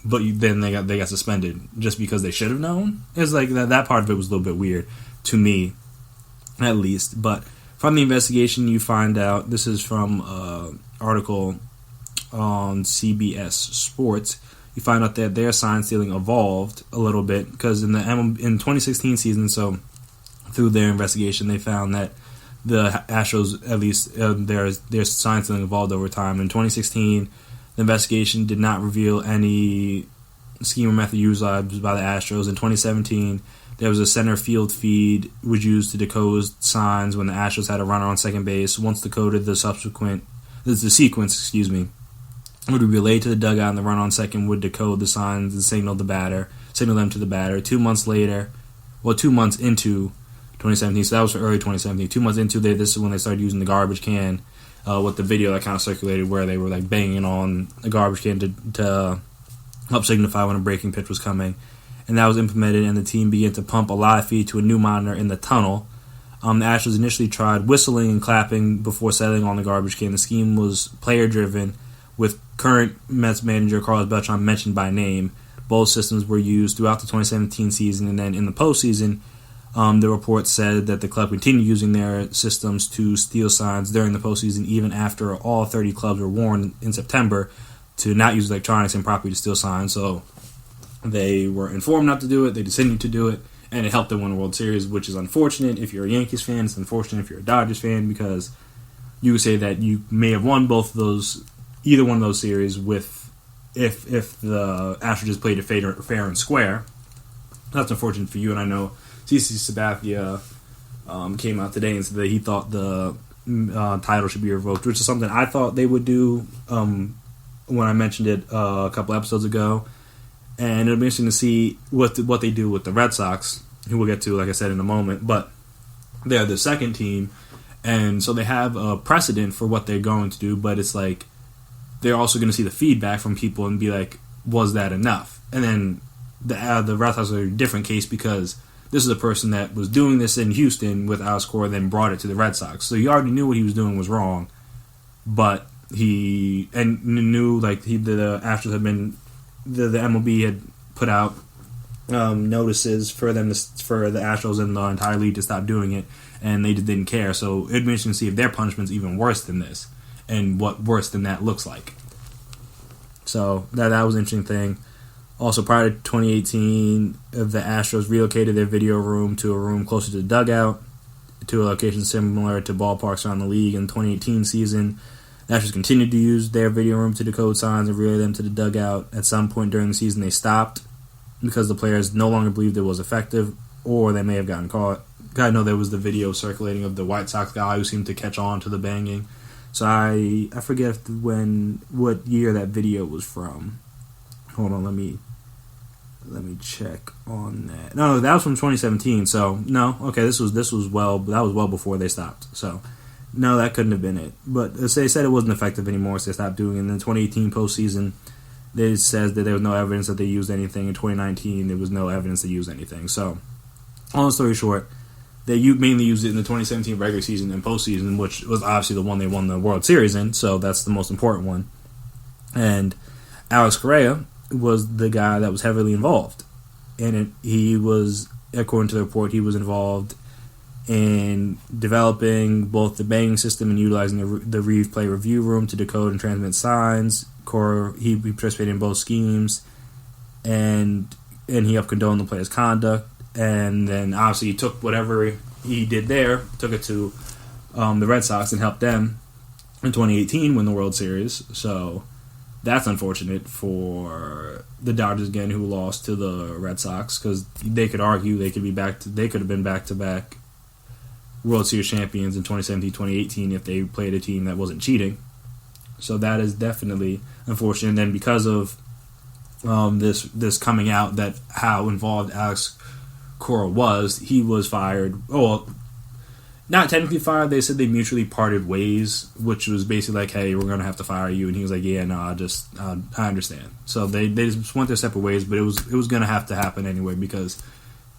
but then they got suspended just because they should have known. It's that part of it was a little bit weird to me, at least. But from the investigation, you find out, this is from an article on CBS Sports, you find out that their sign stealing evolved a little bit, because in 2016 season, so through their investigation, they found that the Astros, at least their sign stealing evolved over time. In 2016, the investigation did not reveal any scheme or method used by the Astros. In 2017, there was a center field feed was used to decode signs when the Astros had a runner on second base. Once decoded, the sequence would be relayed to the dugout, and the runner on second would decode the signs and signal them to the batter. 2 months into 2017, so that was for early 2017. 2 months into this is when they started using the garbage can. With the video that kind of circulated where they were banging on a garbage can to help signify when a breaking pitch was coming. And that was implemented, and the team began to pump a live feed to a new monitor in the tunnel. The Astros initially tried whistling and clapping before settling on the garbage can. The scheme was player-driven, with current Mets manager Carlos Beltran mentioned by name. Both systems were used throughout the 2017 season, and then in the postseason, the report said that the club continued using their systems to steal signs during the postseason, even after all 30 clubs were warned in September to not use electronics improperly to steal signs. So they were informed not to do it, they continued to do it, and it helped them win a World Series, which is unfortunate if you're a Yankees fan. It's unfortunate if you're a Dodgers fan, because you would say that you may have won either one of those series if the Astros just played it fair and square. That's unfortunate for you, and I know CC Sabathia came out today and said that he thought the title should be revoked, which is something I thought they would do when I mentioned it a couple episodes ago. And it'll be interesting to see what they do with the Red Sox, who we'll get to, like I said, in a moment. But they're the second team, and so they have a precedent for what they're going to do, but it's they're also going to see the feedback from people and be like, was that enough? And then the Red Sox are a different case, because this is a person that was doing this in Houston with Alex Cora, then brought it to the Red Sox. So he already knew what he was doing was wrong, but he knew the Astros had been the MLB had put out notices for the Astros and the entire league to stop doing it, and they didn't care. So it'd be interesting to see if their punishment's even worse than this, and what worse than that looks like. So that was an interesting thing. Also, prior to 2018, the Astros relocated their video room to a room closer to the dugout, to a location similar to ballparks around the league. In the 2018 season, the Astros continued to use their video room to decode signs and relay them to the dugout. At some point during the season, they stopped because the players no longer believed it was effective, or they may have gotten caught, I know there was the video circulating of the White Sox guy who seemed to catch on to the banging. So I forget what year that video was from. Hold on, let me check on that. No, that was from 2017. So no, okay, that was well before they stopped. So no, that couldn't have been it. But they said it wasn't effective anymore, so they stopped doing it. In the 2018 postseason, they said that there was no evidence that they used anything. In 2019, there was no evidence they used anything. So, long story short, they mainly used it in the 2017 regular season and postseason, which was obviously the one they won the World Series in, so that's the most important one. And Alex Correa was the guy that was heavily involved. And he was, according to the report, he was involved in developing both the banging system and utilizing the replay review room to decode and transmit signs. He participated in both schemes, and he helped condone the player's conduct. And then obviously he took whatever he did there, took it to the Red Sox and helped them in 2018 win the World Series. So that's unfortunate for the Dodgers again, who lost to the Red Sox, because they could argue they could have been back-to-back World Series champions in 2017-2018 if they played a team that wasn't cheating. So that is definitely unfortunate. And then because of this coming out that how involved Alex Cora was, he was fired. Oh, well, not technically fired. They said they mutually parted ways, which was basically like, hey, we're going to have to fire you. And he was like, yeah, no, I understand. So they just went their separate ways, but it was going to have to happen anyway because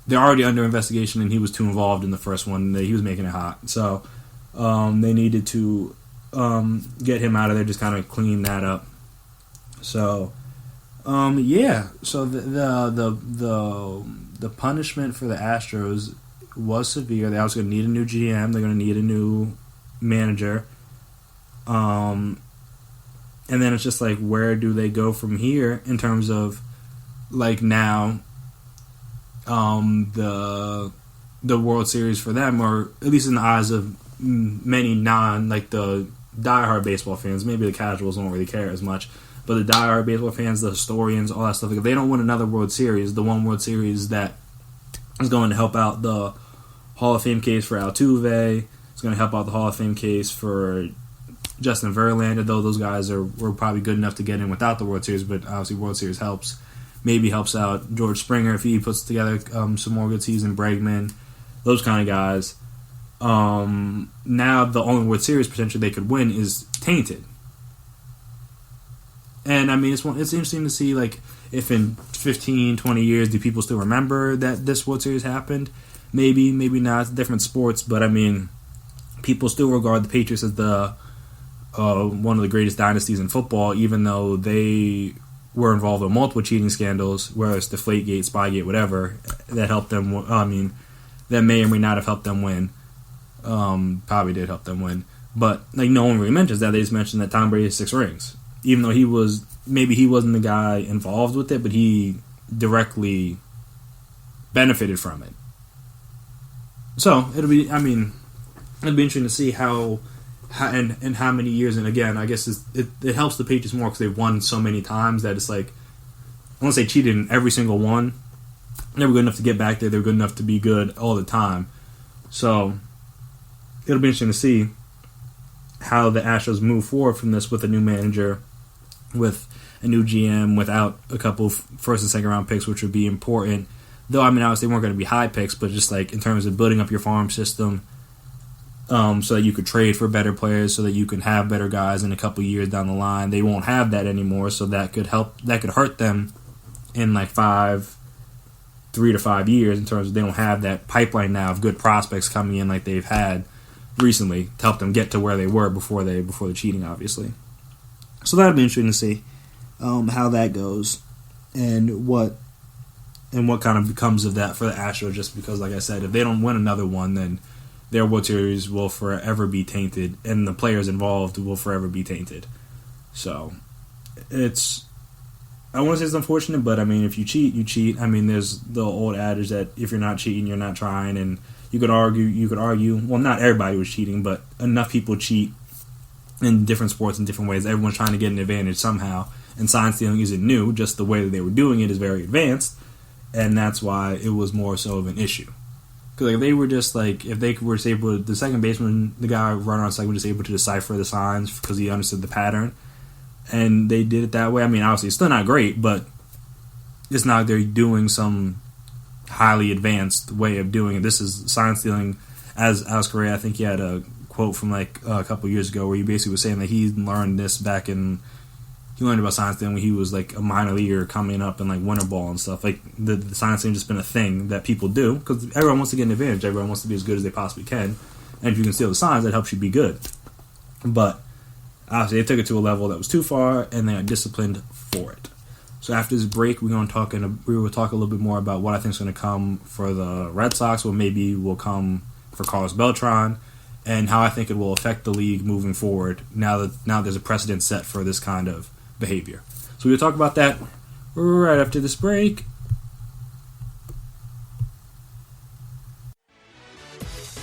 they're already under investigation, and he was too involved in the first one. He was making it hot. So they needed to get him out of there, just kind of clean that up. So, yeah. So the punishment for the Astros was severe. They're also going to need a new GM. They're going to need a new manager. And then it's just like, where do they go from here in terms of, like, now the World Series for them, or at least in the eyes of many the diehard baseball fans, maybe the casuals don't really care as much, but the diehard baseball fans, the historians, all that stuff, if they don't win another World Series, the one World Series that is going to help out the Hall of Fame case for Altuve, it's going to help out the Hall of Fame case for Justin Verlander, though those guys were probably good enough to get in without the World Series, but obviously World Series helps. Maybe helps out George Springer if he puts together some more good season, Bregman, those kind of guys. Now the only World Series potentially they could win is tainted. And I mean, it's interesting to see, like, if in 15, 20 years, do people still remember that this World Series happened? Maybe not. It's different sports, but I mean, people still regard the Patriots as the one of the greatest dynasties in football, even though they were involved in multiple cheating scandals, whether it's Deflategate, Spygate, whatever, that helped them. I mean, that may or may not have helped them win. Probably did help them win, but like no one really mentions that. They just mentioned that Tom Brady has 6 rings, even though he wasn't the guy involved with it, but he directly benefited from it. So it'll be interesting to see how and how many years. And again, I guess it helps the Patriots more because they've won so many times that it's like, unless they cheated in every single one, they were good enough to get back there. They were good enough to be good all the time. So it'll be interesting to see how the Astros move forward from this with a new manager, with a new GM, without a couple first and second round picks, which would be important. Though, I mean, obviously they weren't going to be high picks, but just like in terms of building up your farm system, so that you could trade for better players, so that you can have better guys in a couple years down the line. They won't have that anymore, so that could hurt them in like 3 to 5 years in terms of they don't have that pipeline now of good prospects coming in like they've had recently to help them get to where they were before the cheating, obviously. So that'll be interesting to see how that goes and what kind of becomes of that for the Astros. Just because, like I said, if they don't win another one, then their World Series will forever be tainted, and the players involved will forever be tainted. So I want to say it's unfortunate, but I mean, if you cheat, you cheat. I mean, there's the old adage that if you're not cheating, you're not trying, and you could argue. Well, not everybody was cheating, but enough people cheat in different sports in different ways. Everyone's trying to get an advantage somehow, and sign stealing isn't new. Just the way that they were doing it is very advanced, and that's why it was more so of an issue. Because like, they were just like, if they were able, the second baseman, the guy running on second, was just able to decipher the signs because he understood the pattern, and they did it that way. I mean, obviously, it's still not great, but it's not like they're doing some highly advanced way of doing it. This is sign stealing. As Alex Correa, I think he had a quote from like a couple years ago where he basically was saying that he learned this back in. He learned about sign stealing when he was like a minor leaguer coming up in like winter ball and stuff. Like the sign stealing just been a thing that people do because everyone wants to get an advantage. Everyone wants to be as good as they possibly can, and if you can steal the signs, that helps you be good. But obviously, they took it to a level that was too far, and they got disciplined for it. So after this break, we will talk a little bit more about what I think is going to come for the Red Sox, what maybe will come for Carlos Beltran, and how I think it will affect the league moving forward. Now there's a precedent set for this kind of behavior. So we'll talk about that right after this break.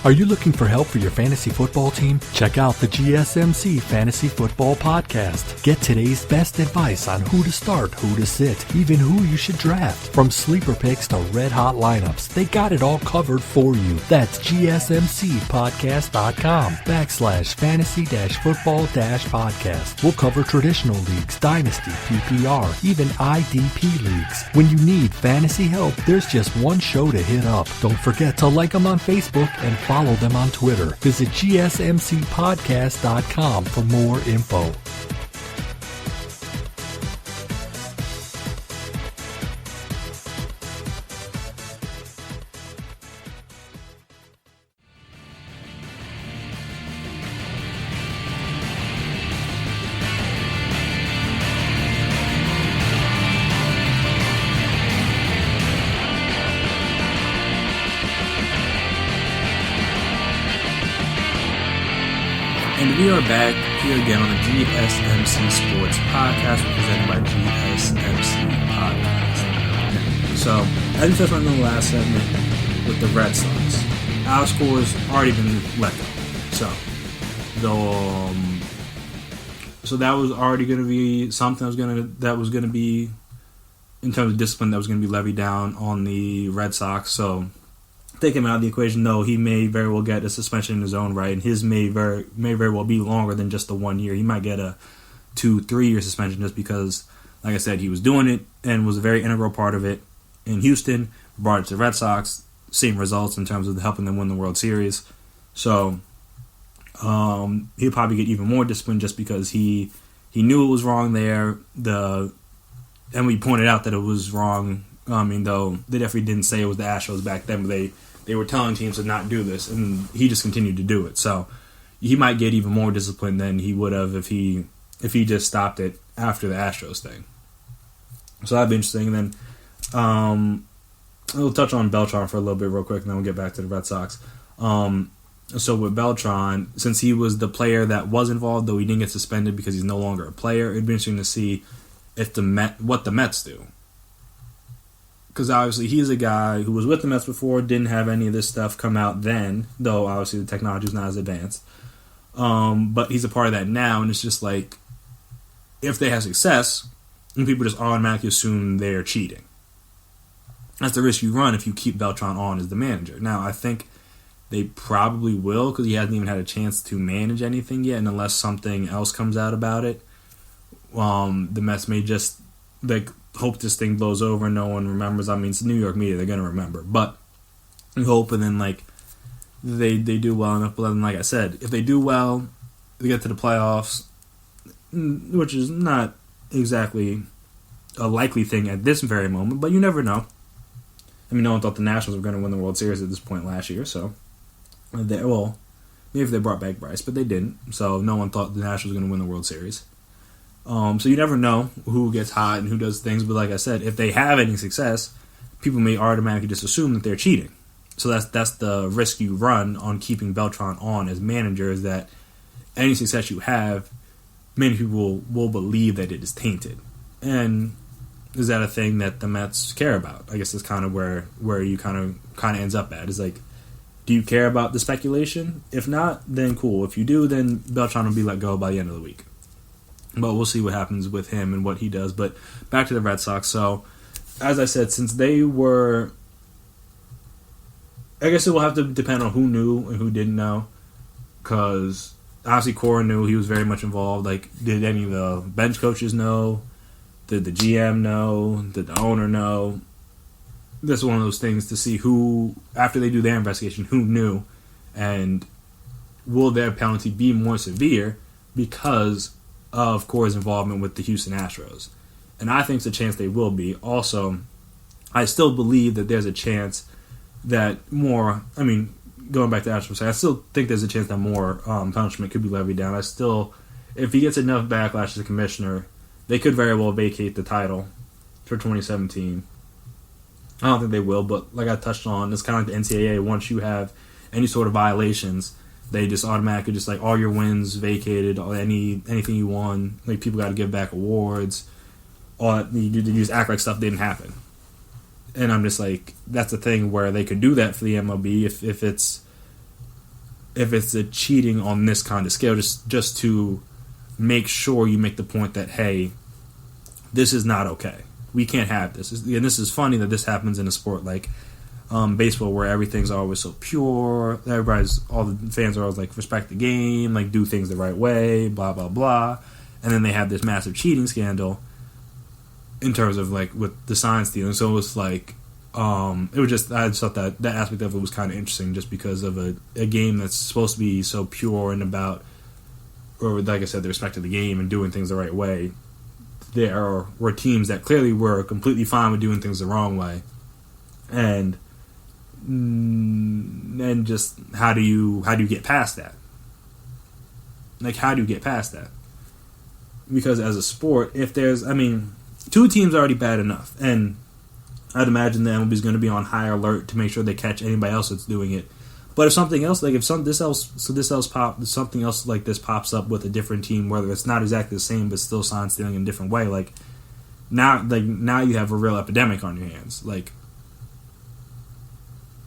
Are you looking for help for your fantasy football team? Check out the GSMC Fantasy Football Podcast. Get today's best advice on who to start, who to sit, even who you should draft. From sleeper picks to red-hot lineups, they got it all covered for you. That's gsmcpodcast.com/fantasy-football-podcast. We'll cover traditional leagues, dynasty, PPR, even IDP leagues. When you need fantasy help, there's just one show to hit up. Don't forget to like them on Facebook and follow them on Twitter. Visit gsmcpodcast.com for more info. And we are back here again on the GSMC Sports Podcast, presented by GSMC Podcast. So, as we touched on in the last segment with the Red Sox, Alex Cora's already been let go. So that was already going to be something that was going to be, in terms of discipline, that was going to be levied down on the Red Sox. So, take him out of the equation, though, he may very well get a suspension in his own right, and his may very well be longer than just the 1 year. He might get a 2-3 year suspension just because, like I said, he was doing it and was a very integral part of it in Houston, brought it to the Red Sox, same results in terms of helping them win the World Series. So he'll probably get even more discipline just because he knew it was wrong there. And we pointed out that it was wrong. I mean, though they definitely didn't say it was the Astros back then, but they were telling teams to not do this, and he just continued to do it. So he might get even more discipline than he would have if he just stopped it after the Astros thing. So that'd be interesting. And then we'll touch on Beltran for a little bit real quick, and then we'll get back to the Red Sox. So with Beltran, since he was the player that was involved, though he didn't get suspended because he's no longer a player, it'd be interesting to see if what the Mets do. Because obviously he's a guy who was with the Mets before, didn't have any of this stuff come out then, though obviously the technology is not as advanced. But he's a part of that now, and it's just like, if they have success, and people just automatically assume they're cheating. That's the risk you run if you keep Beltran on as the manager. Now, I think they probably will, because he hasn't even had a chance to manage anything yet, and unless something else comes out about it, the Mets may just hope this thing blows over and no one remembers. I mean, it's New York media, they're going to remember. But we hope, and then they do well enough. But then, like I said, if they do well, they get to the playoffs, which is not exactly a likely thing at this very moment, but you never know. I mean, no one thought the Nationals were going to win the World Series at this point last year, so maybe if they brought back Bryce, but they didn't, so no one thought the Nationals were going to win the World Series. So you never know who gets hot and who does things, but like I said, if they have any success, people may automatically just assume that they're cheating. So that's the risk you run on keeping Beltran on as manager, is that any success you have, many people will believe that it is tainted. And is that a thing that the Mets care about? I guess that's kind of where you kind of ends up at. Is like, do you care about the speculation? If not, then cool. If you do, then Beltran will be let go by the end of the week. But we'll see what happens with him and what he does. But back to the Red Sox. So, as I said, since they were I guess it will have to depend on who knew and who didn't know. Because obviously Cora knew, he was very much involved. Like, did any of the bench coaches know? Did the GM know? Did the owner know? This is one of those things to see who, after they do their investigation, who knew, and will their penalty be more severe because of Cora's involvement with the Houston Astros. And I think it's a chance they will be. Also, I still believe that there's a chance that more, I mean, going back to Astros, I still think there's a chance that more punishment could be levied down. I still, if he gets enough backlash as a commissioner, they could very well vacate the title for 2017. I don't think they will, but like I touched on, it's kind of like the NCAA. Once you have any sort of violations, they just automatically just like all your wins vacated, anything you won. Like people got to give back awards. All you just act like stuff didn't happen. And I'm just like, that's a thing where they could do that for the MLB if it's a cheating on this kind of scale, just to make sure you make the point that, hey, this is not okay. We can't have this. And this is funny that this happens in a sport like baseball, where everything's always so pure. All the fans are always like, respect the game, like do things the right way, blah blah blah. And then they have this massive cheating scandal in terms of like with the sign stealing. So it was like, it was just, I just thought that aspect of it was kind of interesting, just because of a game that's supposed to be so pure and about, or like I said, the respect of the game and doing things the right way. There were teams that clearly were completely fine with doing things the wrong way, and just how do you get past that? Like, how do you get past that? Because as a sport, if there's, I mean, two teams are already bad enough, and I'd imagine the MLB is going to be on high alert to make sure they catch anybody else that's doing it. But if something else, like if something else like this pops up with a different team, whether it's not exactly the same but still sign stealing in a different way, like now you have a real epidemic on your hands. Like,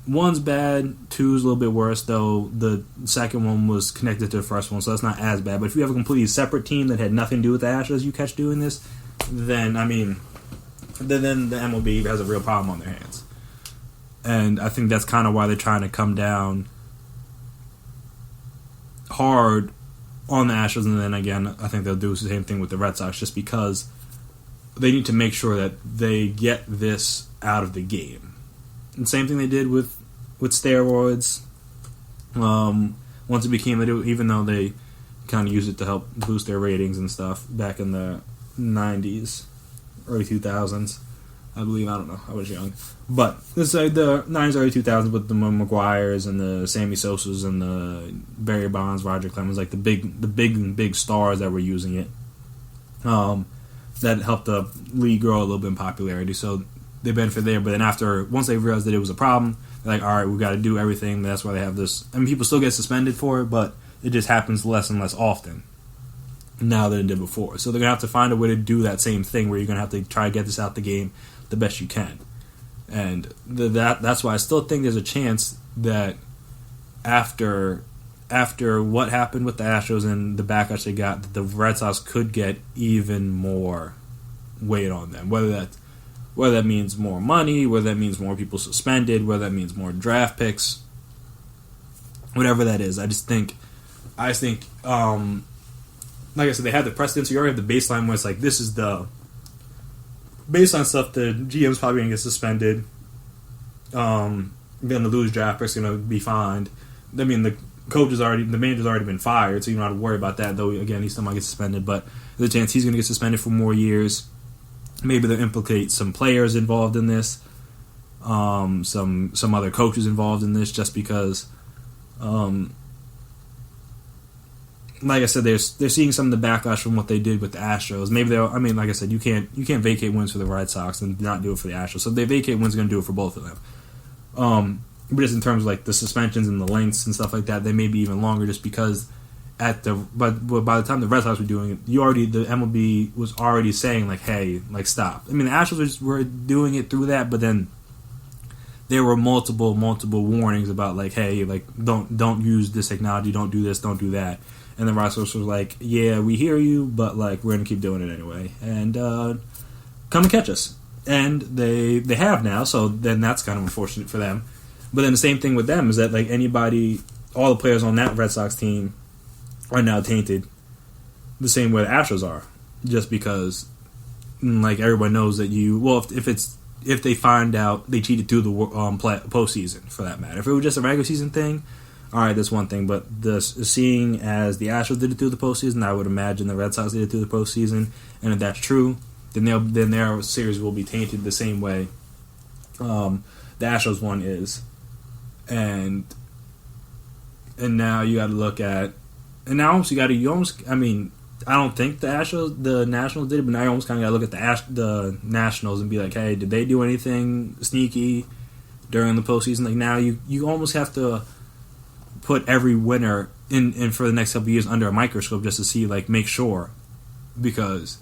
one's bad, two's a little bit worse, though the second one was connected to the first one, so that's not as bad. But if you have a completely separate team that had nothing to do with the Astros you catch doing this, then I mean, then the MLB has a real problem on their hands. And I think that's kind of why they're trying to come down hard on the Astros. And then again, I think they'll do the same thing with the Red Sox, just because they need to make sure that they get this out of the game. And same thing they did with steroids. Once it became, even though they kind of used it to help boost their ratings and stuff back in the 90s, early 2000s. I believe, I don't know, I was young. But this is the 90s, early 2000s with the McGuires and the Sammy Sosas and the Barry Bonds, Roger Clemens, like the big stars that were using it. That helped the league grow a little bit in popularity. So they benefit there. But then once they realized that it was a problem, they're like, all right, we've got to do everything. That's why they have this. I mean, people still get suspended for it, but it just happens less and less often now than it did before. So they're going to have to find a way to do that same thing, where you're going to have to try to get this out the game the best you can. And that's why I still think there's a chance that after what happened with the Astros and the backlash they got, that the Red Sox could get even more weight on them. Whether that means more money, whether that means more people suspended, whether that means more draft picks, whatever that is. I think, like I said, they have the precedent. So you already have the baseline where it's like, this is the baseline stuff. The GM's probably going to get suspended. Going to lose draft picks, going to be fined. I mean, the manager's already been fired, so you don't have to worry about that. Though again, he still might get suspended, but there's a chance he's going to get suspended for more years. Maybe they'll implicate some players involved in this, some other coaches involved in this, just because. Like I said, they're seeing some of the backlash from what they did with the Astros. Maybe like I said, you can't vacate wins for the Red Sox and not do it for the Astros. So if they vacate wins, going to do it for both of them. But just in terms of like the suspensions and the lengths and stuff like that, they may be even longer, just because by the time the Red Sox were doing it, the MLB was already saying like, hey, like stop. I mean, the Astros were doing it through that, but then there were multiple warnings about like, hey, like don't use this technology, don't do this, don't do that. And the Red Sox was like, yeah, we hear you, but like we're gonna keep doing it anyway, and come and catch us. And they have now, so then that's kind of unfortunate for them. But then the same thing with them is that like all the players on that Red Sox team are now tainted the same way the Astros are, just because like everyone knows that if they find out they cheated through the postseason, for that matter. If it was just a regular season thing, all right, that's one thing. But seeing as the Astros did it through the postseason, I would imagine the Red Sox did it through the postseason, and if that's true, then their series will be tainted the same way the Astros one is. And now you got to look at, and now I mean, I don't think the Nationals did it, but now you almost kind of got to look at the Nationals and be like, hey, did they do anything sneaky during the postseason? Like now you almost have to put every winner in for the next couple of years under a microscope just to see, like, make sure, because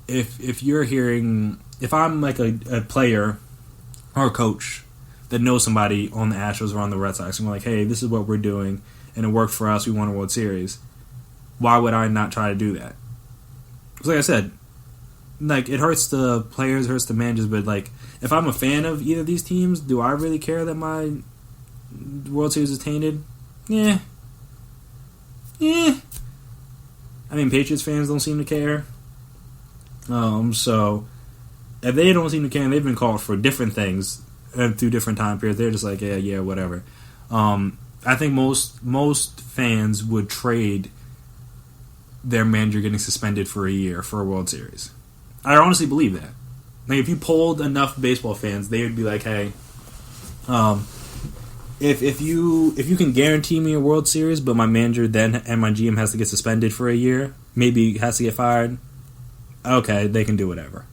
if you're hearing, if I'm like a player or a coach that knows somebody on the Astros or on the Red Sox, and we're like, hey, this is what we're doing, and it worked for us, we won a World Series, why would I not try to do that? Because like I said, like, it hurts the players, it hurts the managers, but like, if I'm a fan of either of these teams, do I really care that my World Series is tainted? Yeah. I mean, Patriots fans don't seem to care. So if they don't seem to care, and they've been called for different things through different time periods, they're just like, yeah, whatever. I think most fans would trade their manager getting suspended for a year for a World Series. I honestly believe that. Like, if you polled enough baseball fans, they would be like, hey, if you can guarantee me a World Series, but my manager then and my GM has to get suspended for a year, maybe has to get fired, okay, they can do whatever.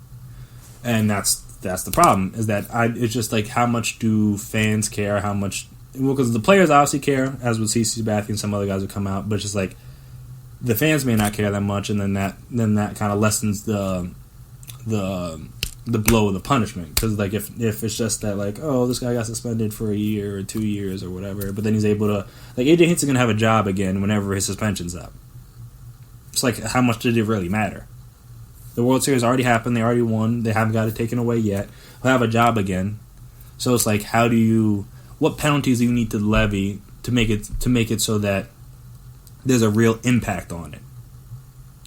And that's the problem, is that it's just like, how much do fans care? How much? Well, because the players obviously care, as with CeCe Sabathia and some other guys who come out, but it's just like the fans may not care that much, and then that kind of lessens the blow of the punishment. Because like if it's just that, like, oh, this guy got suspended for a year or 2 years or whatever, but then he's able to, like, AJ Hinch's gonna have a job again whenever his suspension's up. It's like, how much did it really matter? The World Series already happened. They already won. They haven't got it taken away yet. He'll have a job again. So it's like, what penalties do you need to levy to make it so that there's a real impact on it,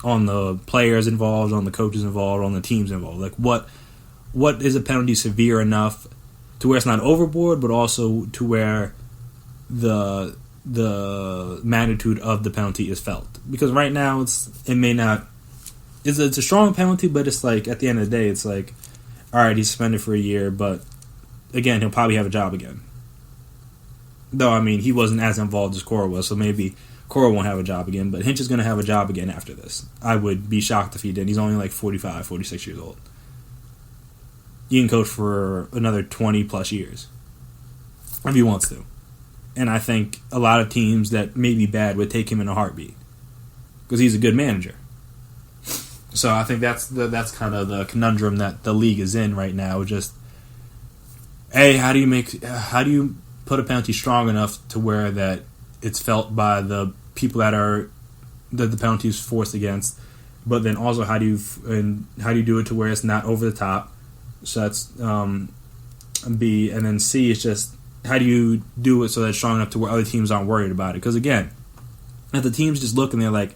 on the players involved, on the coaches involved, on the teams involved? Like, what is a penalty severe enough to where it's not overboard, but also to where the magnitude of the penalty is felt? Because right now it's a strong penalty, but it's like, at the end of the day, it's like, all right, he's suspended for a year, but again, he'll probably have a job again. Though, I mean, he wasn't as involved as Cora was, so maybe Cora won't have a job again, but Hinch is going to have a job again after this. I would be shocked if he didn't. He's only like 45, 46 years old. He can coach for another 20 plus years if he wants to. And I think a lot of teams that may be bad would take him in a heartbeat because he's a good manager. So I think that's kind of the conundrum that the league is in right now. Just, hey, how do you put a penalty strong enough to where that it's felt by the people that the penalty is forced against, but then also how do you do it to where it's not over the top? So that's B, and then C is just, how do you do it so that it's strong enough to where other teams aren't worried about it? Because again, if the teams just look and they're like,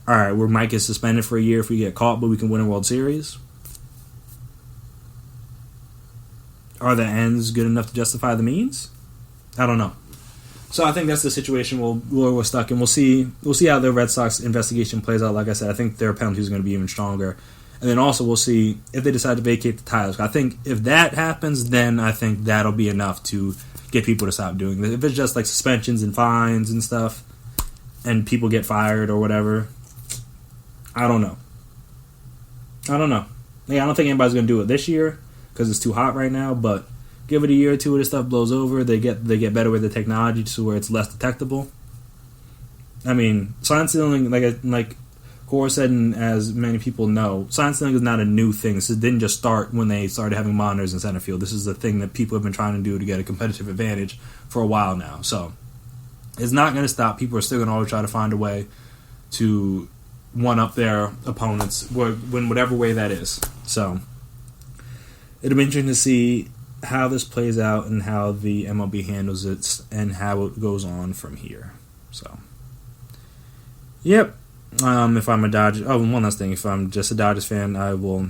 all right, we might get suspended for a year if we get caught, but we can win a World Series. Are the ends good enough to justify the means? I don't know. So I think that's the situation where we're stuck, and we'll see how the Red Sox investigation plays out. Like I said, I think their penalties are going to be even stronger. And then also we'll see if they decide to vacate the titles. I think if that happens, then I think that'll be enough to get people to stop doing this. If it's just like suspensions and fines and stuff, and people get fired or whatever, I don't know. Yeah, I don't think anybody's going to do it this year because it's too hot right now, but give it a year or two, this stuff blows over. They get better with the technology to where it's less detectable. I mean, sign stealing, like Cora said, and as many people know, sign stealing is not a new thing. This didn't just start when they started having monitors in center field. This is the thing that people have been trying to do to get a competitive advantage for a while now. So it's not going to stop. People are still going to always try to find a way to one-up their opponents, in whatever way that is. So it'll be interesting to see how this plays out and how the MLB handles it and how it goes on from here. So, yep. If I'm a Dodgers... Oh, one last thing. If I'm just a Dodgers fan, I will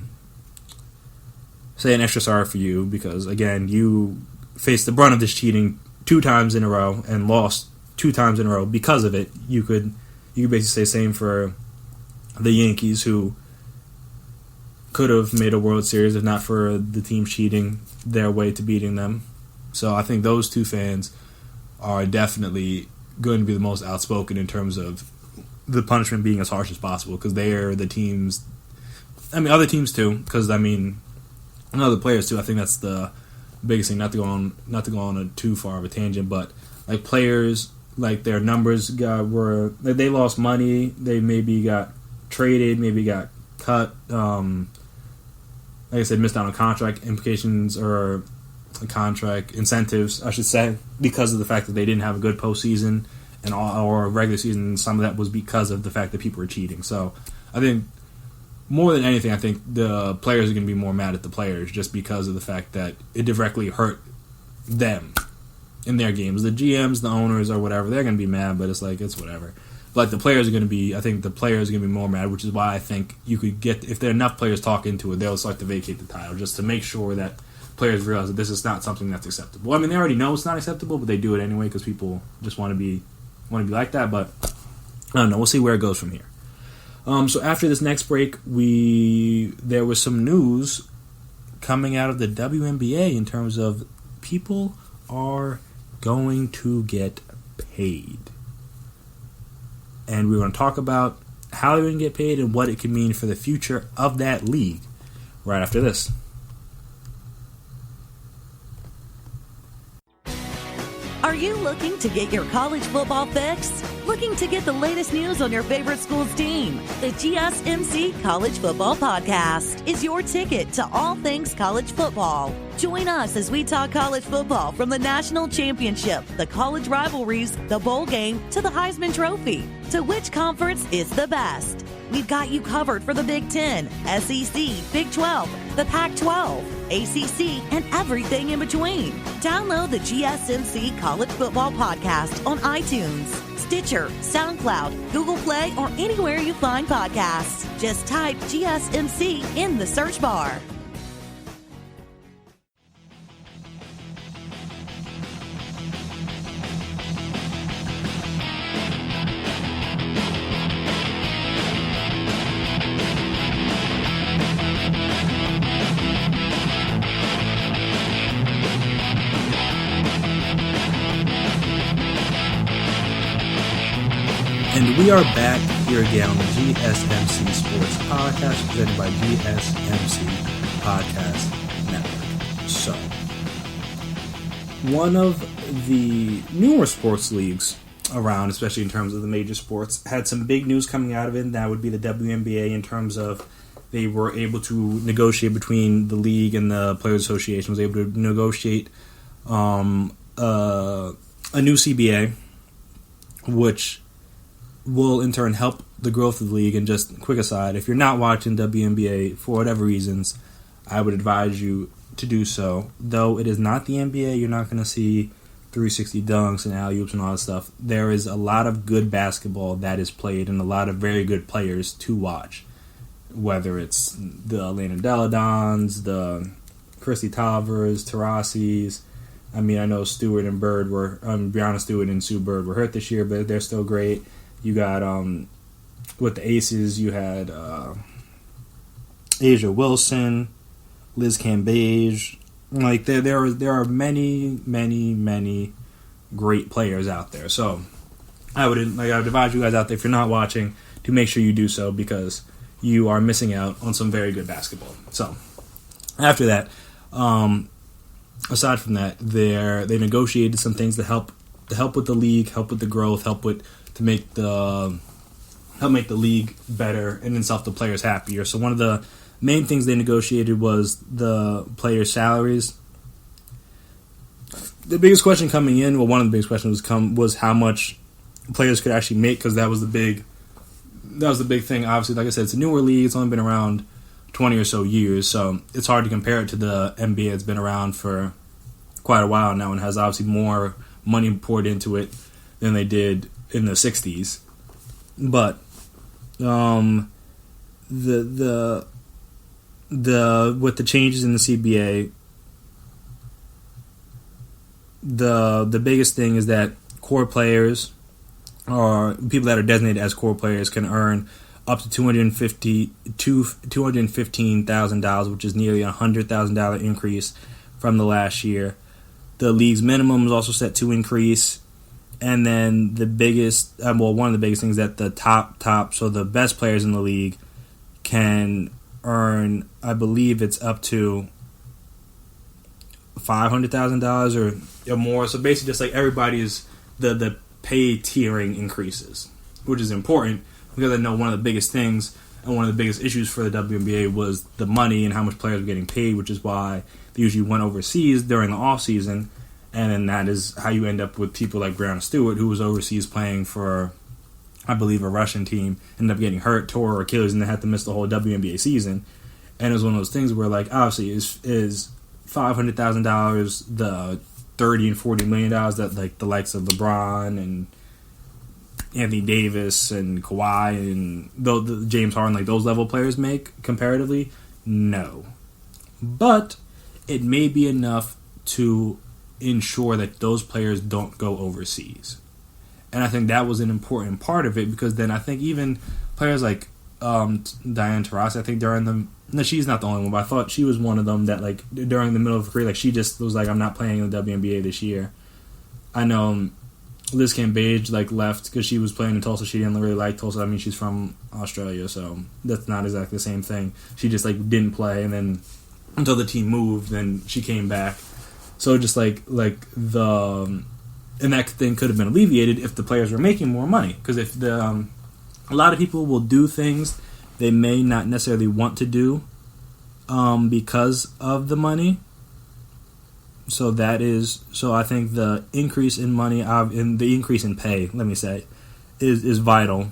say an extra sorry for you because, again, you faced the brunt of this cheating 2 times in a row and lost 2 times in a row because of it. You could basically say the same for the Yankees, who could have made a World Series if not for the team cheating their way to beating them. So I think those 2 fans are definitely going to be the most outspoken in terms of the punishment being as harsh as possible because they are the teams. I mean, other teams too, because and other players too. I think that's the biggest thing. Not to go on a too far of a tangent, but like players, like their numbers they lost money. They maybe got traded, maybe got cut. Like I said, missed out on contract implications or contract incentives, I should say, because of the fact that they didn't have a good postseason or regular season. Some of that was because of the fact that people were cheating. So I think more than anything, I think the players are going to be more mad at the players just because of the fact that it directly hurt them in their games. The GMs, the owners, or whatever, they're going to be mad, but it's like, it's whatever. But the players are going to be, I think the players are going to be more mad, which is why I think you could get, if there are enough players talking to it, they'll start to vacate the title just to make sure that players realize that this is not something that's acceptable. I mean, they already know it's not acceptable, but they do it anyway because people just want to be like that. But I don't know. We'll see where it goes from here. So after this next break, there was some news coming out of the WNBA in terms of people are going to get paid. And we're going to talk about how they're going to get paid and what it could mean for the future of that league right after this. Are you looking to get your college football fix? Looking to get the latest news on your favorite school's team? The GSMC College Football Podcast is your ticket to all things college football. Join us as we talk college football from the National Championship, the college rivalries, the bowl game, to the Heisman Trophy. To which conference is the best? We've got you covered for the Big Ten, SEC, Big 12, the Pac-12, ACC, and everything in between. Download the GSMC College Football Podcast on iTunes, Stitcher, SoundCloud, Google Play, or anywhere you find podcasts. Just type GSMC in the search bar. And we are back here again on the GSMC Sports Podcast, presented by GSMC Podcast Network. So, one of the newer sports leagues around, especially in terms of the major sports, had some big news coming out of it, and that would be the WNBA in terms of they were able to negotiate between the league and the Players Association, was able to negotiate a new CBA, which will in turn help the growth of the league. And just quick aside, if you're not watching WNBA for whatever reasons, I would advise you to do so. Though it is not the NBA, you're not going to see 360 dunks and alley-oops and all that stuff. There is a lot of good basketball that is played and a lot of very good players to watch. Whether it's the Elena Deladons, the Christy Tavers, Tarasis. I mean, I know Stewart and Bird were, Brianna Stewart and Sue Bird were hurt this year, but they're still great. You got, with the Aces, you had Asia Wilson, Liz Cambage. Like, there are many, many, many great players out there. So, I would advise you guys out there, if you're not watching, to make sure you do so, because you are missing out on some very good basketball. So, after that, aside from that, they negotiated some things to help with the league, help with the growth, help make the league better, and itself the players happier. So one of the main things they negotiated was the players' salaries. The biggest question coming in, well, one of the biggest questions was how much players could actually make, because that was the big thing. Obviously, like I said, it's a newer league. It's only been around 20 or so years, so it's hard to compare it to the NBA. It's been around for quite a while now and has obviously more money poured into it than they did in the 60s. But the with the changes in the CBA, the biggest thing is that core players or people that are designated as core players can earn up to $215,000, which is nearly a $100,000 increase from the last year. The league's minimum is also set to increase. And then the biggest, one of the biggest things that the top, so the best players in the league can earn, I believe it's up to $500,000 or more. So basically just like everybody's, the pay tiering increases, which is important because I know one of the biggest things and one of the biggest issues for the WNBA was the money and how much players were getting paid, which is why they usually went overseas during the off season, and then that is how you end up with people like Breanna Stewart, who was overseas playing for, I believe, a Russian team, ended up getting hurt, tore her Achilles, and they had to miss the whole WNBA season. And it was one of those things where, like, obviously, is $500,000 the $30 and $40 million that like the likes of LeBron and Anthony Davis and Kawhi and the James Harden, like those level players make comparatively? No. But it may be enough to ensure that those players don't go overseas. And I think that was an important part of it, because then I think even players like Diane Taurasi, I think during the... No, she's not the only one, but I thought she was one of them that, like, during the middle of her career, like, she just was like, I'm not playing in the WNBA this year. I know Liz Cambage, like, left because she was playing in Tulsa. She didn't really like Tulsa. I mean, she's from Australia, so that's not exactly the same thing. She just, like, didn't play, and then until the team moved, then she came back. So just, like the... And that thing could have been alleviated if the players were making more money. Because if a lot of people will do things they may not necessarily want to do because of the money. So I think the increase in money, in the increase in pay, let me say, is vital.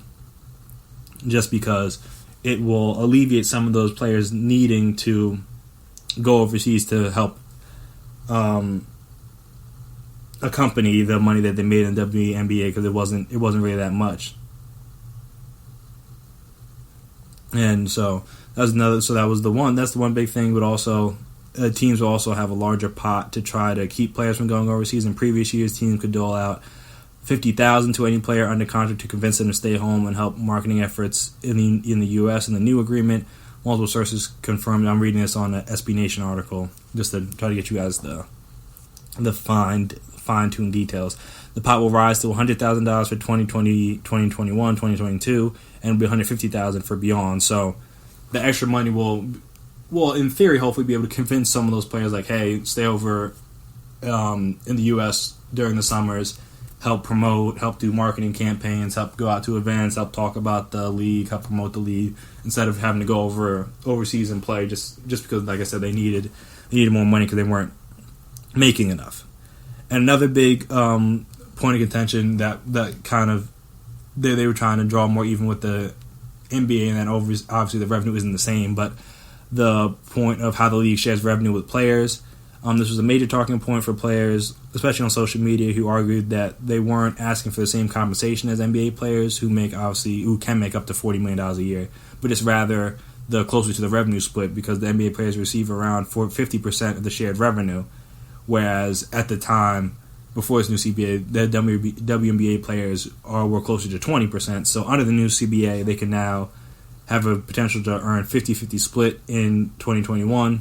Just because it will alleviate some of those players needing to go overseas to help accompany the money that they made in WNBA, because it wasn't really that much. And so that's the one big thing. But also teams will also have a larger pot to try to keep players from going overseas. In previous years, teams could dole out $50,000 to any player under contract to convince them to stay home and help marketing efforts in the U.S. In the new agreement, multiple sources confirmed. I'm reading this on an SB Nation article just to try to get you guys the fine-tuned details. The pot will rise to $100,000 for 2020, 2021, 2022, and will be $150,000 for beyond. So the extra money will, in theory, hopefully be able to convince some of those players, like, hey, stay over in the U.S. during the summers, help promote, help do marketing campaigns, help go out to events, help talk about the league, help promote the league, instead of having to go overseas and play just because, like I said, they needed more money because they weren't making enough. And another big point of contention that kind of they were trying to draw more even with the NBA, and then obviously the revenue isn't the same, but the point of how the league shares revenue with players. This was a major talking point for players, especially on social media, who argued that they weren't asking for the same compensation as NBA players who can make up to $40 million a year, but it's rather the closer to the revenue split, because the NBA players receive around 50% of the shared revenue, whereas at the time, before this new CBA, the WNBA players were closer to 20%. So under the new CBA, they can now have a potential to earn 50-50 split in 2021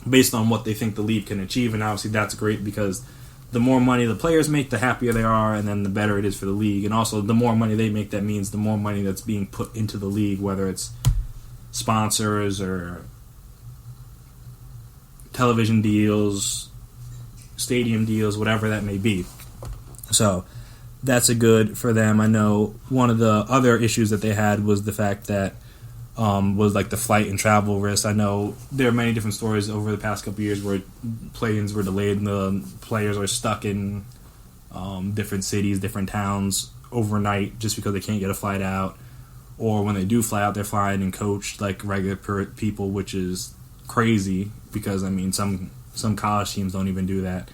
based on what they think the league can achieve. And obviously that's great, because the more money the players make, the happier they are, and then the better it is for the league. And also the more money they make, that means the more money that's being put into the league, whether it's sponsors or television deals, stadium deals, whatever that may be. So that's a good for them. I know one of the other issues that they had was the fact that was like the flight and travel risk. I know there are many different stories over the past couple of years where planes were delayed and the players are stuck in different cities, different towns overnight just because they can't get a flight out. Or when they do fly out, they're flying and coached like regular people, which is crazy, because I mean some college teams don't even do that.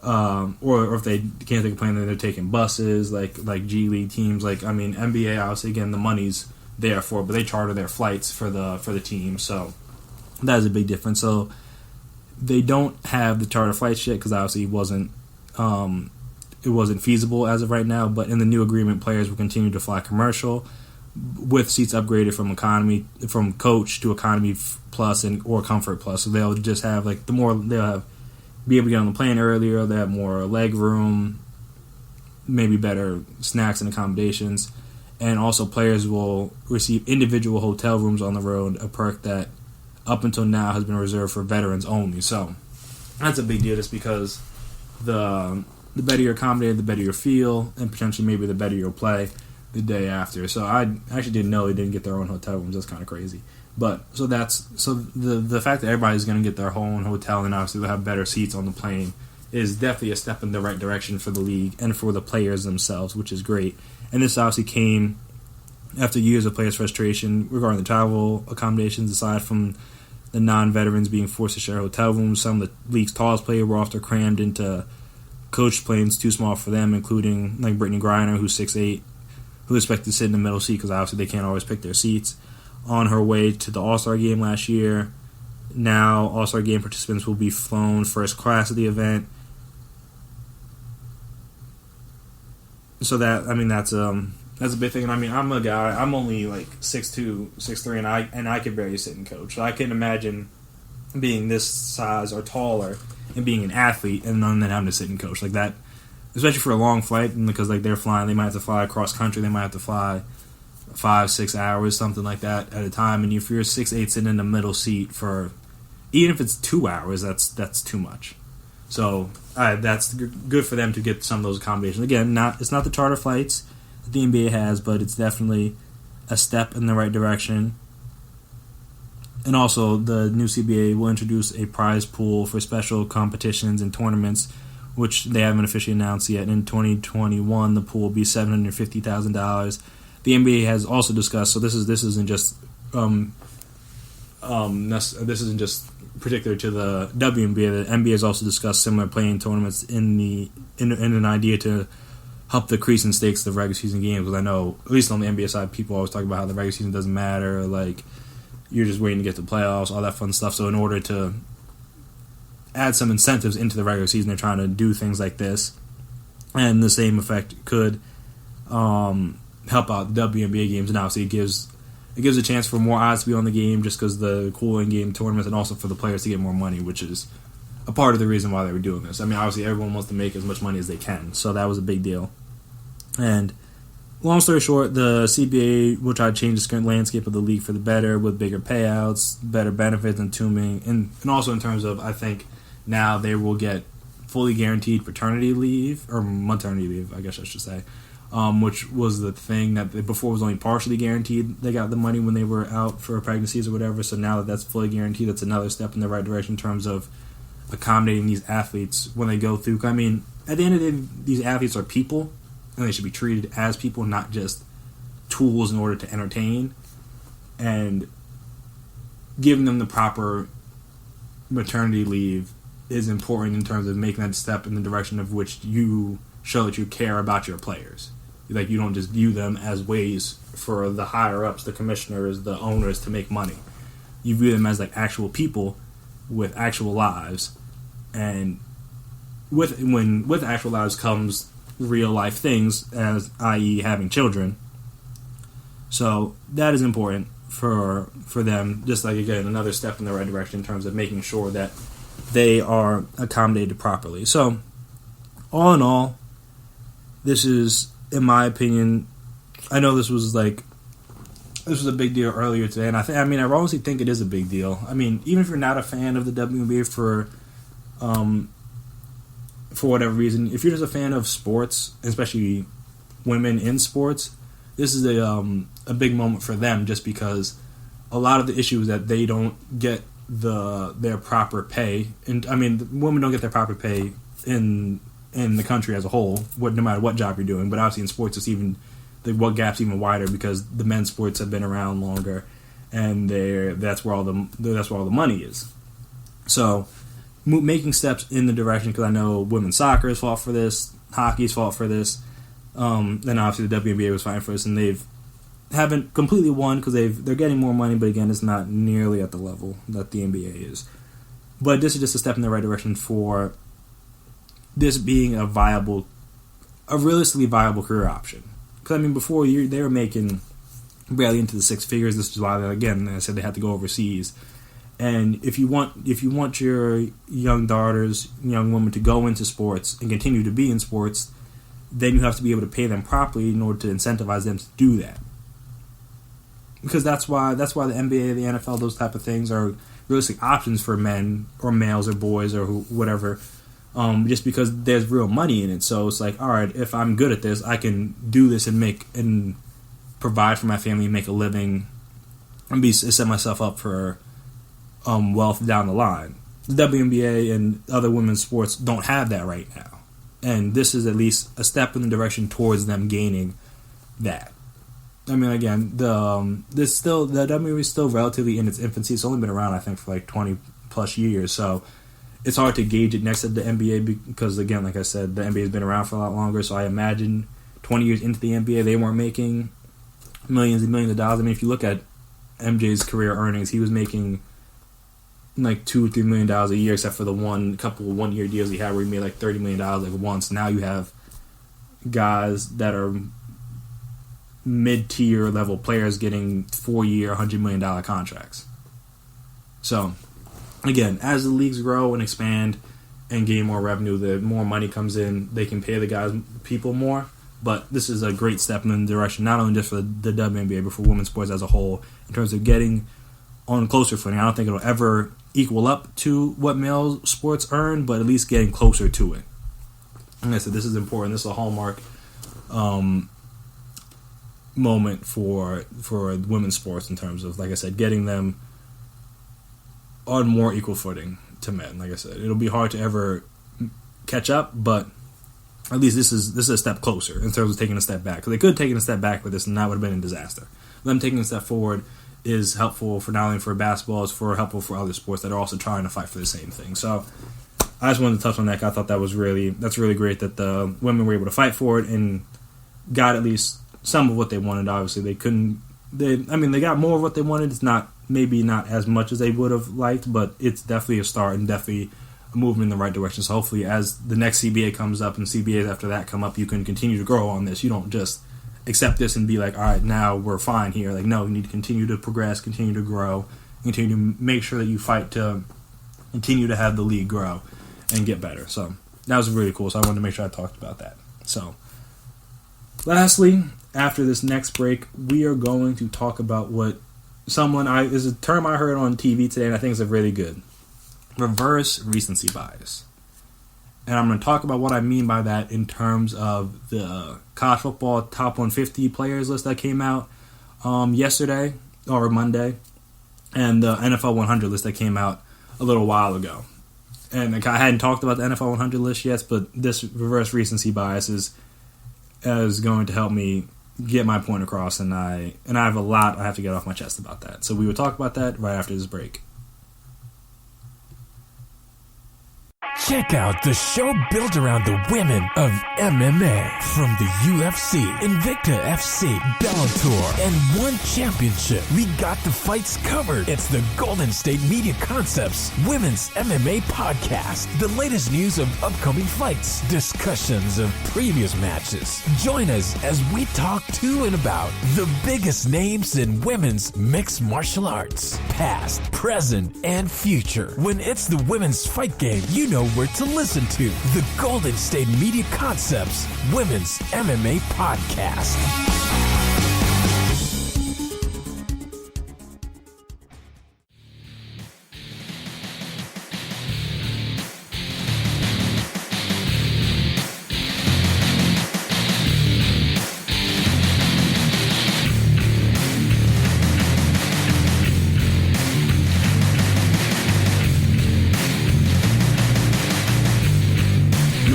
or if they can't take a plane, then they're taking buses, like G League teams. Like, I mean, NBA, obviously, again, the money's there for it, but they charter their flights for the team, so that is a big difference. So they don't have the charter flights yet because obviously it wasn't feasible as of right now, but in the new agreement, players will continue to fly commercial with seats upgraded from coach to economy plus or comfort plus. So they'll just have be able to get on the plane earlier, they have more leg room, maybe better snacks and accommodations, and also players will receive individual hotel rooms on the road, a perk that up until now has been reserved for veterans only. So that's a big deal just because the better you're accommodated, the better you'll feel, and potentially maybe the better you'll play the day after. So I actually didn't know they didn't get their own hotel rooms. That's kind of crazy. But so the fact that everybody's going to get their own hotel and obviously they'll have better seats on the plane is definitely a step in the right direction for the league and for the players themselves, which is great. And this obviously came after years of players' frustration regarding the travel accommodations. Aside from the non-veterans being forced to share hotel rooms, some of the league's tallest players were often crammed into coach planes too small for them, including like Brittany Griner, who's 6'8", who is expected to sit in the middle seat because obviously they can't always pick their seats. On her way to the All-Star Game last year, now All-Star Game participants will be flown first class at the event. So that's a big thing. And I mean, I'm a guy. I'm only like 6'2", 6'3", and I could barely sit and coach. So I can imagine being this size or taller and being an athlete and then having to sit and coach like that, especially for a long flight. And because like they're flying, they might have to fly across country. They might have to fly 5-6 hours, something like that at a time. And if you're 6'8", sitting in the middle seat for even if it's 2 hours, that's too much. So that's good for them to get some of those accommodations. Again, it's not the charter flights that the NBA has, but it's definitely a step in the right direction. And also, the new CBA will introduce a prize pool for special competitions and tournaments, which they haven't officially announced yet. In 2021, the pool will be $750,000. The NBA has also discussed. So this isn't just particular to the WNBA. The NBA has also discussed similar playing tournaments in an idea to help decrease in stakes of the regular season games. Because I know, at least on the NBA side, people always talk about how the regular season doesn't matter. Like, you're just waiting to get to playoffs, all that fun stuff. So in order to add some incentives into the regular season, they're trying to do things like this. And the same effect could help out the WNBA games. And obviously it gives a chance for more eyes to be on the game just because the cool in-game tournaments, and also for the players to get more money, which is a part of the reason why they were doing this. I mean, obviously everyone wants to make as much money as they can, so that was a big deal. And long story short, the CBA will try to change the current landscape of the league for the better with bigger payouts, better benefits and tuning, and also in terms of, I think, now they will get fully guaranteed paternity leave, or maternity leave, I guess I should say, which was the thing that before was only partially guaranteed. They got the money when they were out for pregnancies or whatever, so now that that's fully guaranteed, that's another step in the right direction in terms of accommodating these athletes when they go through. I mean, at the end of the day, these athletes are people, and they should be treated as people, not just tools in order to entertain. And giving them the proper maternity leave is important in terms of making that step in the direction of which you show that you care about your players. Like, you don't just view them as ways for the higher-ups, the commissioners, the owners to make money. You view them as like actual people with actual lives, and with actual lives comes real life things, as i.e. having children. So that is important for them. Just like, again, another step in the right direction in terms of making sure that they are accommodated properly. So all in all, this is, in my opinion, I know this was a big deal earlier today, and I honestly think it is a big deal. I mean, even if you're not a fan of the WNBA for whatever reason, if you're just a fan of sports, especially women in sports, this is a big moment for them, just because a lot of the issues that they don't get their proper pay, and I mean, women don't get their proper pay in the country as a whole, no matter what job you're doing. But obviously in sports, it's even what gap's even wider because the men's sports have been around longer, and that's where all the money is. So making steps in the direction, because I know women's soccer has fought for this, hockey's fought for this, then obviously the WNBA was fighting for this, and haven't completely won because they're getting more money, but again, it's not nearly at the level that the NBA is. But this is just a step in the right direction for this being a realistically viable career option. Because I mean, before they were making barely into the six figures. This is why, again, I said they had to go overseas. And if you want your young daughters, young women to go into sports and continue to be in sports, then you have to be able to pay them properly in order to incentivize them to do that. Because that's why the NBA, the NFL, those type of things are realistic options for men or males or boys or whatever, just because there's real money in it. So it's like, all right, if I'm good at this, I can do this and provide for my family, make a living, and set myself up for wealth down the line. The WNBA and other women's sports don't have that right now, and this is at least a step in the direction towards them gaining that. I mean, again, the WNBA is still relatively in its infancy. It's only been around, I think, for like 20 plus years, so it's hard to gauge it next to the NBA because, again, like I said, the NBA has been around for a lot longer. So I imagine 20 years into the NBA, they weren't making millions and millions of dollars. I mean, if you look at MJ's career earnings, he was making like $2 or $3 million a year, except for the couple of 1 year deals he had where he made like $30 million like once. Now you have guys that are mid-tier level players getting 4-year, $100 million contracts. So, again, as the leagues grow and expand and gain more revenue, the more money comes in, they can pay the people more. But this is a great step in the direction, not only just for the WNBA, but for women's sports as a whole, in terms of getting on closer footing. I don't think it'll ever equal up to what male sports earn, but at least getting closer to it. Like I said, this is important. This is a hallmark moment for women's sports in terms of, like I said, getting them on more equal footing to men. Like I said, it'll be hard to ever catch up, but at least this is a step closer in terms of taking a step back. Because they could have taken a step back with this, and that would have been a disaster. Them taking a step forward is helpful for not only for basketball, it's helpful for other sports that are also trying to fight for the same thing. So I just wanted to touch on that. I thought that's really great that the women were able to fight for it and got at least some of what they wanted. Obviously, they got more of what they wanted. It's maybe not as much as they would have liked, but it's definitely a start and definitely a movement in the right direction. So hopefully, as the next CBA comes up and CBAs after that come up, you can continue to grow on this. You don't just accept this and be like, all right, now we're fine here. Like, no, you need to continue to progress, continue to grow, continue to make sure that you fight to continue to have the league grow and get better. So that was really cool. So I wanted to make sure I talked about that. So lastly, after this next break, we are going to talk about what is a term I heard on TV today, and I think it's really good. Reverse recency bias. And I'm going to talk about what I mean by that in terms of the college football top 150 players list that came out yesterday or Monday, and the NFL 100 list that came out a little while ago. And I hadn't talked about the NFL 100 list yet, but this reverse recency bias is going to help me get my point across, and I have a lot I have to get off my chest about that. So we will talk about that right after this break. Check out the show built around the women of MMA. From the UFC, Invicta FC, Bellator, and One Championship. We got the fights covered. It's the Golden State Media Concepts Women's MMA Podcast. The latest news of upcoming fights, discussions of previous matches. Join us as we talk to and about the biggest names in women's mixed martial arts. Past, present, and future. When it's the women's fight game, you know where to listen to. The Golden State Media Concepts Women's MMA Podcast.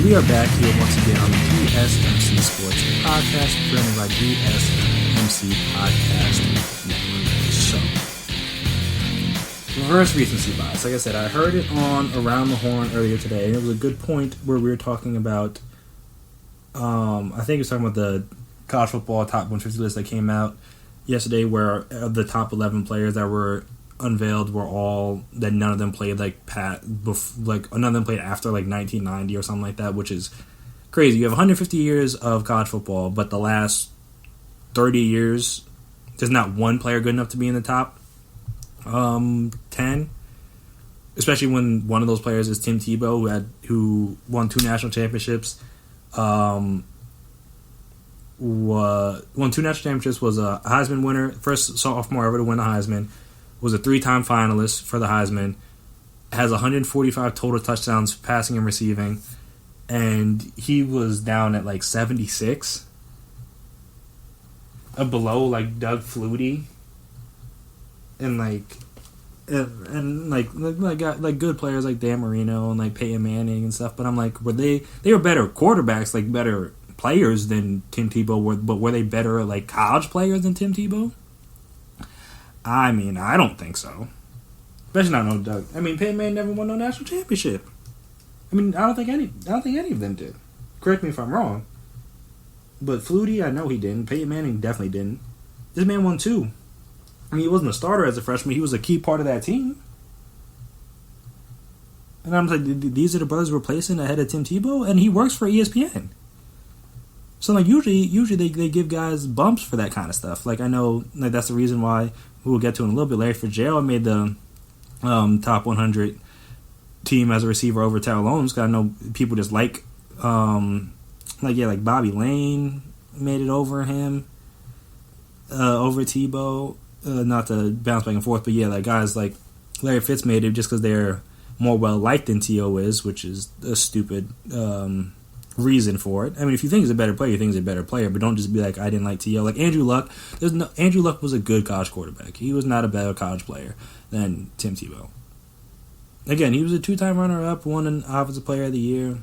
We are back here once again on the GSMC Sports Podcast, presented by GSMC Podcast Network. So, reverse recency bias. Like I said, I heard it on Around the Horn earlier today, and it was a good point where we were talking about, I think it was talking about the college football top 150 list that came out yesterday, where the top 11 players that were unveiled were all that none of them played none of them played after like 1990 or something like that, which is crazy. You have 150 years of college football, but the last 30 years, there's not one player good enough to be in the top 10, especially when one of those players is Tim Tebow, who won 2 national championships. Won 2 national championships, was a Heisman winner, first sophomore ever to win the Heisman, was a 3-time finalist for the Heisman, has 145 total touchdowns passing and receiving, and he was down at like 76, below like Doug Flutie, and like good players like Dan Marino and like Peyton Manning and stuff. But I'm like, they were better quarterbacks, like better players than Tim Tebow, but were they better like college players than Tim Tebow? I mean, I don't think so. Especially not no Doug. I mean, Peyton Manning never won no national championship. I mean, I don't think any of them did. Correct me if I'm wrong. But Flutie, I know he didn't. Peyton Manning definitely didn't. This man won 2. I mean, he wasn't a starter as a freshman. He was a key part of that team. And I'm like, these are the brothers we're placing ahead of Tim Tebow? And he works for ESPN. So, like, usually they give guys bumps for that kind of stuff. Like, I know like that's the reason why, we'll get to in a little bit, Larry Fitzgerald made the top 100 team as a receiver over Terrell Owens, because I know people just like Bobby Lane made it over him, over Tebow. Not to bounce back and forth, but yeah, like guys like Larry Fitz made it just because they're more well liked than T.O. is, which is a stupid reason for it. I mean, if you think he's a better player, you think he's a better player, but don't just be like, I didn't like T.O. Like Andrew Luck. Andrew Luck was a good college quarterback. He was not a better college player than Tim Tebow. Again, he was a 2-time runner-up, won an Offensive Player of the Year.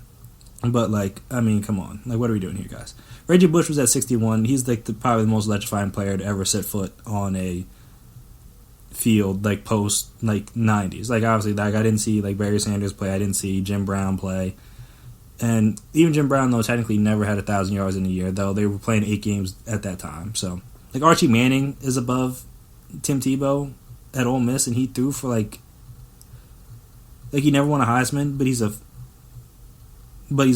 But, like, I mean, come on. Like, what are we doing here, guys? Reggie Bush was at 61. He's, like, probably the most electrifying player to ever set foot on a field, like, post, like, 90s. Like, obviously, like, I didn't see, like, Barry Sanders play. I didn't see Jim Brown play. And even Jim Brown, though, technically never had 1,000 yards in a year, though they were playing 8 games at that time. So, like, Archie Manning is above Tim Tebow at Ole Miss, and he threw for, like, he never won a Heisman, but he's a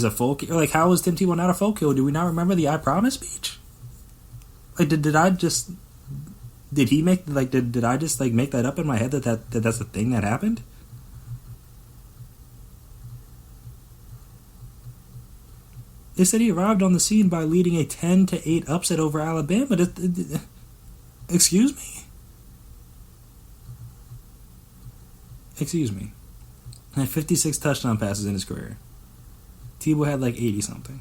folk. Like, how was Tim Tebow not a folk hero? Do we not remember the I Promise speech? Like, did I just make that up in my head that's the thing that happened? They said he arrived on the scene by leading a 10-8 upset over Alabama. Excuse me? Excuse me. He had 56 touchdown passes in his career. Tebow had like 80-something.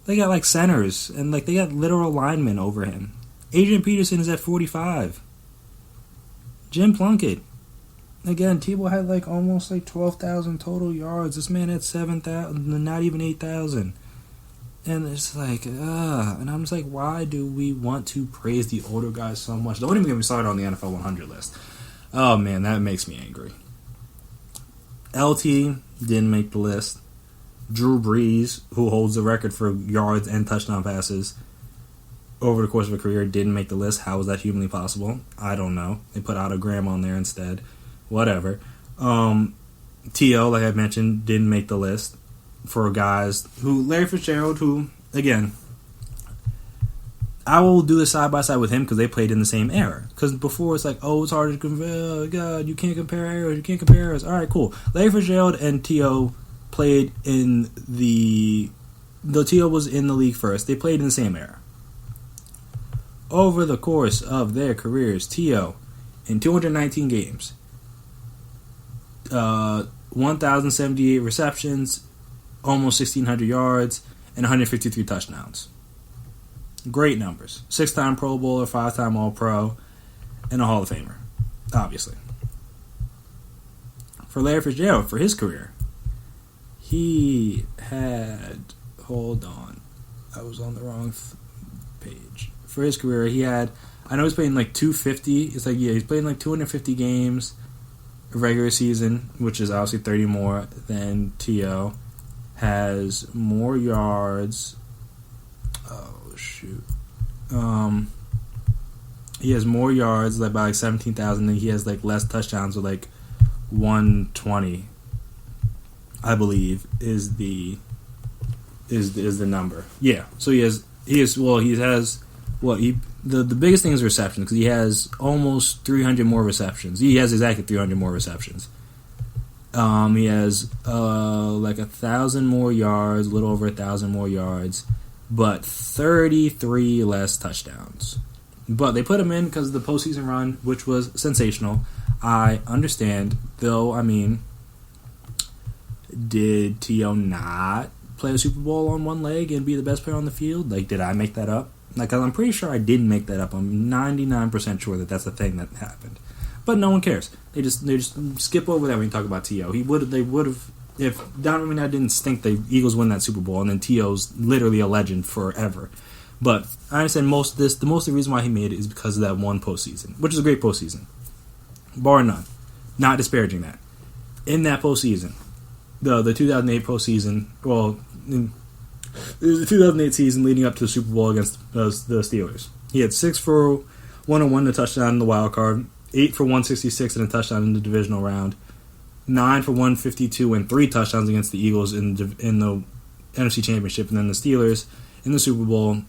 They got like centers, and like they got literal linemen over him. Adrian Peterson is at 45. Jim Plunkett. Again, Tebow had like almost like 12,000 total yards. This man had 7,000, not even 8,000. And it's like, and I'm just like, why do we want to praise the older guys so much? Don't even get me started on the NFL 100 list. Oh man, that makes me angry. LT didn't make the list. Drew Brees, who holds the record for yards and touchdown passes over the course of a career, didn't make the list. How is that humanly possible? I don't know. They put Otto Graham on there instead. Whatever. T.O., like I mentioned, didn't make the list for guys who... Larry Fitzgerald, who, again, I will do this side by side with him because they played in the same era. Because before it's like, oh, it's hard to compare. Oh, God, you can't compare eras. You can't compare eras. All right, cool. Larry Fitzgerald and T.O. played in the... Though T.O. was in the league first, they played in the same era. Over the course of their careers, T.O. in 219 games, 1,078 receptions, almost 1,600 yards, and 153 touchdowns. Great numbers. 6-time Pro Bowler, 5-time All-Pro, and a Hall of Famer, obviously. For Larry Fitzgerald, for his career, he had... Hold on. I was on the wrong page. For his career, he had I know he's playing like 250. It's like, yeah, he's playing like 250 games regular season, which is obviously 30 more than T.O. Has more yards. Oh, shoot. He has more yards like by like 17,000, and he has like less touchdowns with like 120, I believe, is the number. Yeah. So the biggest thing is receptions, because he has almost 300 more receptions. He has exactly 300 more receptions. He has like 1,000 more yards, a little over 1,000 more yards, but 33 less touchdowns. But they put him in because of the postseason run, which was sensational. I understand, though. I mean, did T.O. not play a Super Bowl on one leg and be the best player on the field? Like, did I make that up? Like, I'm pretty sure I didn't make that up. I'm 99% sure that that's the thing that happened. But no one cares. They just skip over that when you talk about T.O. They would have, if Donovan McNabb didn't stink, the Eagles win that Super Bowl, and then T.O.'s literally a legend forever. But I understand most of the reason why he made it is because of that one postseason, which is a great postseason, bar none. Not disparaging that. In that postseason, the 2008 postseason, well, it was the 2008 season leading up to the Super Bowl against the Steelers. He had 6 for 101 and a touchdown in the wild card, 8 for 166 and a touchdown in the divisional round, 9 for 152 and 3 touchdowns against the Eagles in the NFC Championship, and then the Steelers in the Super Bowl,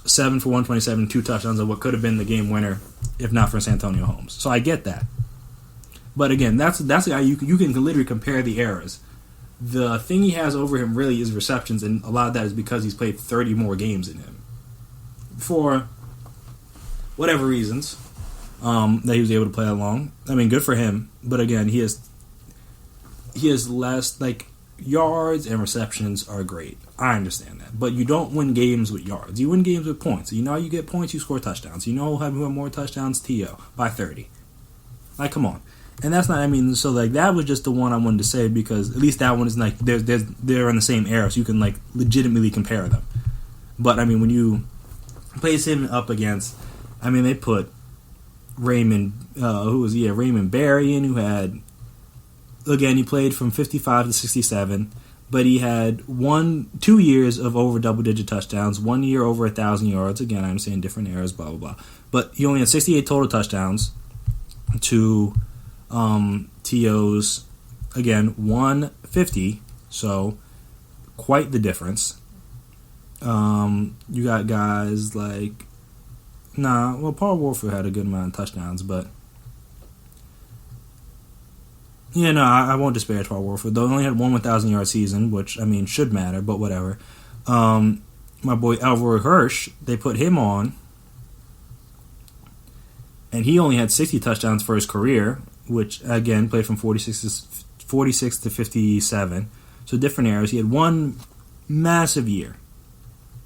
7 for 127, 2 touchdowns on what could have been the game winner if not for Santonio Holmes. So I get that. But again, that's the guy you can literally compare the eras. The thing he has over him really is receptions, and a lot of that is because he's played 30 more games than him. For whatever reasons that he was able to play that long. I mean, good for him. But again, he has less, like, yards and receptions are great. I understand that. But you don't win games with yards. You win games with points. You know how you get points, you score touchdowns. You know who have more touchdowns? T.O. by 30. Like, come on. And that's not, I mean, so, like, that was just the one I wanted to say, because at least that one is, like, they're in the same era, so you can, like, legitimately compare them. But, I mean, when you place him up against, I mean, they put Raymond Berry in, who had, again, he played from 55 to 67, but he had 2 years of over double-digit touchdowns, 1 year over 1,000 yards. Again, I understand different eras, blah, blah, blah. But he only had 68 total touchdowns to T.O.'s, again, 150, so quite the difference. You got guys like, Paul Warford had a good amount of touchdowns, but yeah, no, I won't disparage Paul Warford. They only had 1 1,000-yard season, which, I mean, should matter, but whatever. My boy Alvaro Hirsch, they put him on, and he only had 60 touchdowns for his career, which, again, played from 46 to 57. So different eras. He had one massive year.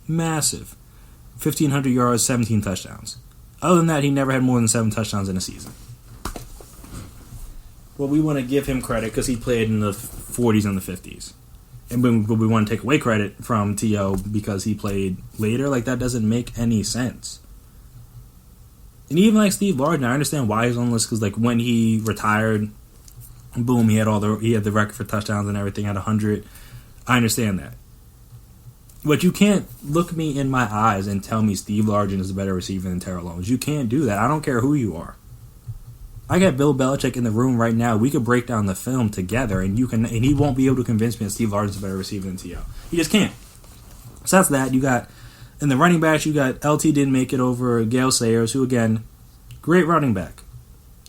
Massive. 1,500 yards, 17 touchdowns. Other than that, he never had more than 7 touchdowns in a season. Well, we want to give him credit because he played in the 40s and the 50s. And we want to take away credit from T.O. because he played later. Like, that doesn't make any sense. And even like Steve Largent, I understand why he's on the list, because like when he retired, boom, he had the record for touchdowns and everything at 100. I understand that. But you can't look me in my eyes and tell me Steve Largent is a better receiver than Terrell Owens. You can't do that. I don't care who you are. I got Bill Belichick in the room right now. We could break down the film together, and he won't be able to convince me that Steve Largent's a better receiver than T.O. He just can't. So that's that. You got, in the running backs, you got LT didn't make it over Gale Sayers, who, again, great running back.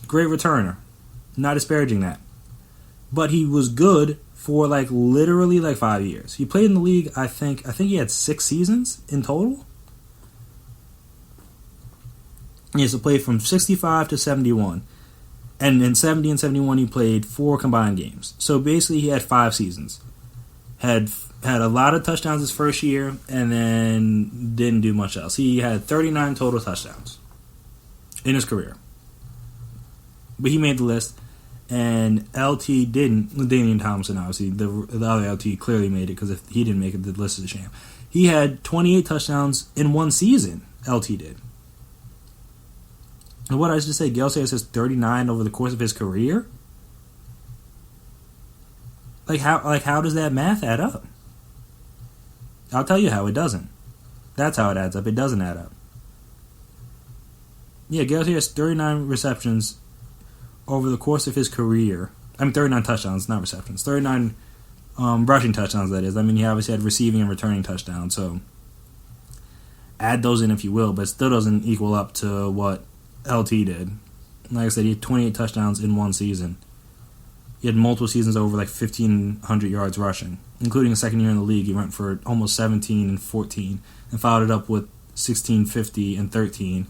Great returner. Not disparaging that. But he was good for, like, literally, like, 5 years. He played in the league, I think he had 6 seasons in total. He has to play from 65 to 71. And in 70 and 71, he played 4 combined games. So basically, he had 5 seasons. Had a lot of touchdowns his first year, and then didn't do much else. He had 39 total touchdowns in his career. But he made the list, and LT didn't. Damian Thompson, obviously. The other LT clearly made it, because if he didn't make it, the list is a sham. He had 28 touchdowns in one season, LT did. And what I just say, Gale Sayers has 39 over the course of his career? How does that math add up? I'll tell you how it doesn't. That's how it adds up. It doesn't add up. Yeah, Gale Sayers has 39 receptions over the course of his career. 39 touchdowns, not receptions. 39 rushing touchdowns, that is. He obviously had receiving and returning touchdowns, so add those in if you will, but it still doesn't equal up to what LT did. Like I said, he had 28 touchdowns in one season. He had multiple seasons over 1,500 yards rushing, including a second year in the league. He went for almost 17 and 14 and followed it up with 1650 and 13.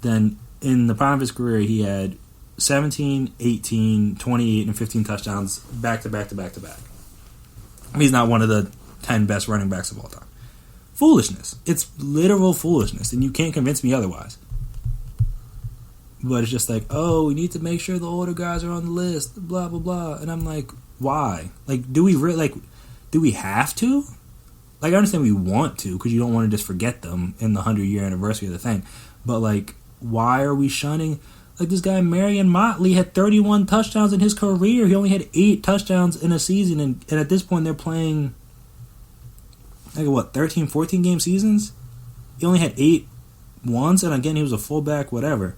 Then in the prime of his career, he had 17, 18, 28, and 15 touchdowns back to back to back to back. He's not one of the 10 best running backs of all time. Foolishness. It's literal foolishness, and you can't convince me otherwise. But it's just we need to make sure the older guys are on the list, blah, blah, blah. And I'm like, why? Do we have to? I understand we want to, because you don't want to just forget them in the 100-year anniversary of the thing. But, why are we shunning? This guy, Marion Motley, had 31 touchdowns in his career. He only had 8 touchdowns in a season. And at this point, they're playing, 13, 14-game seasons? He only had 8 once. And again, he was a fullback, whatever.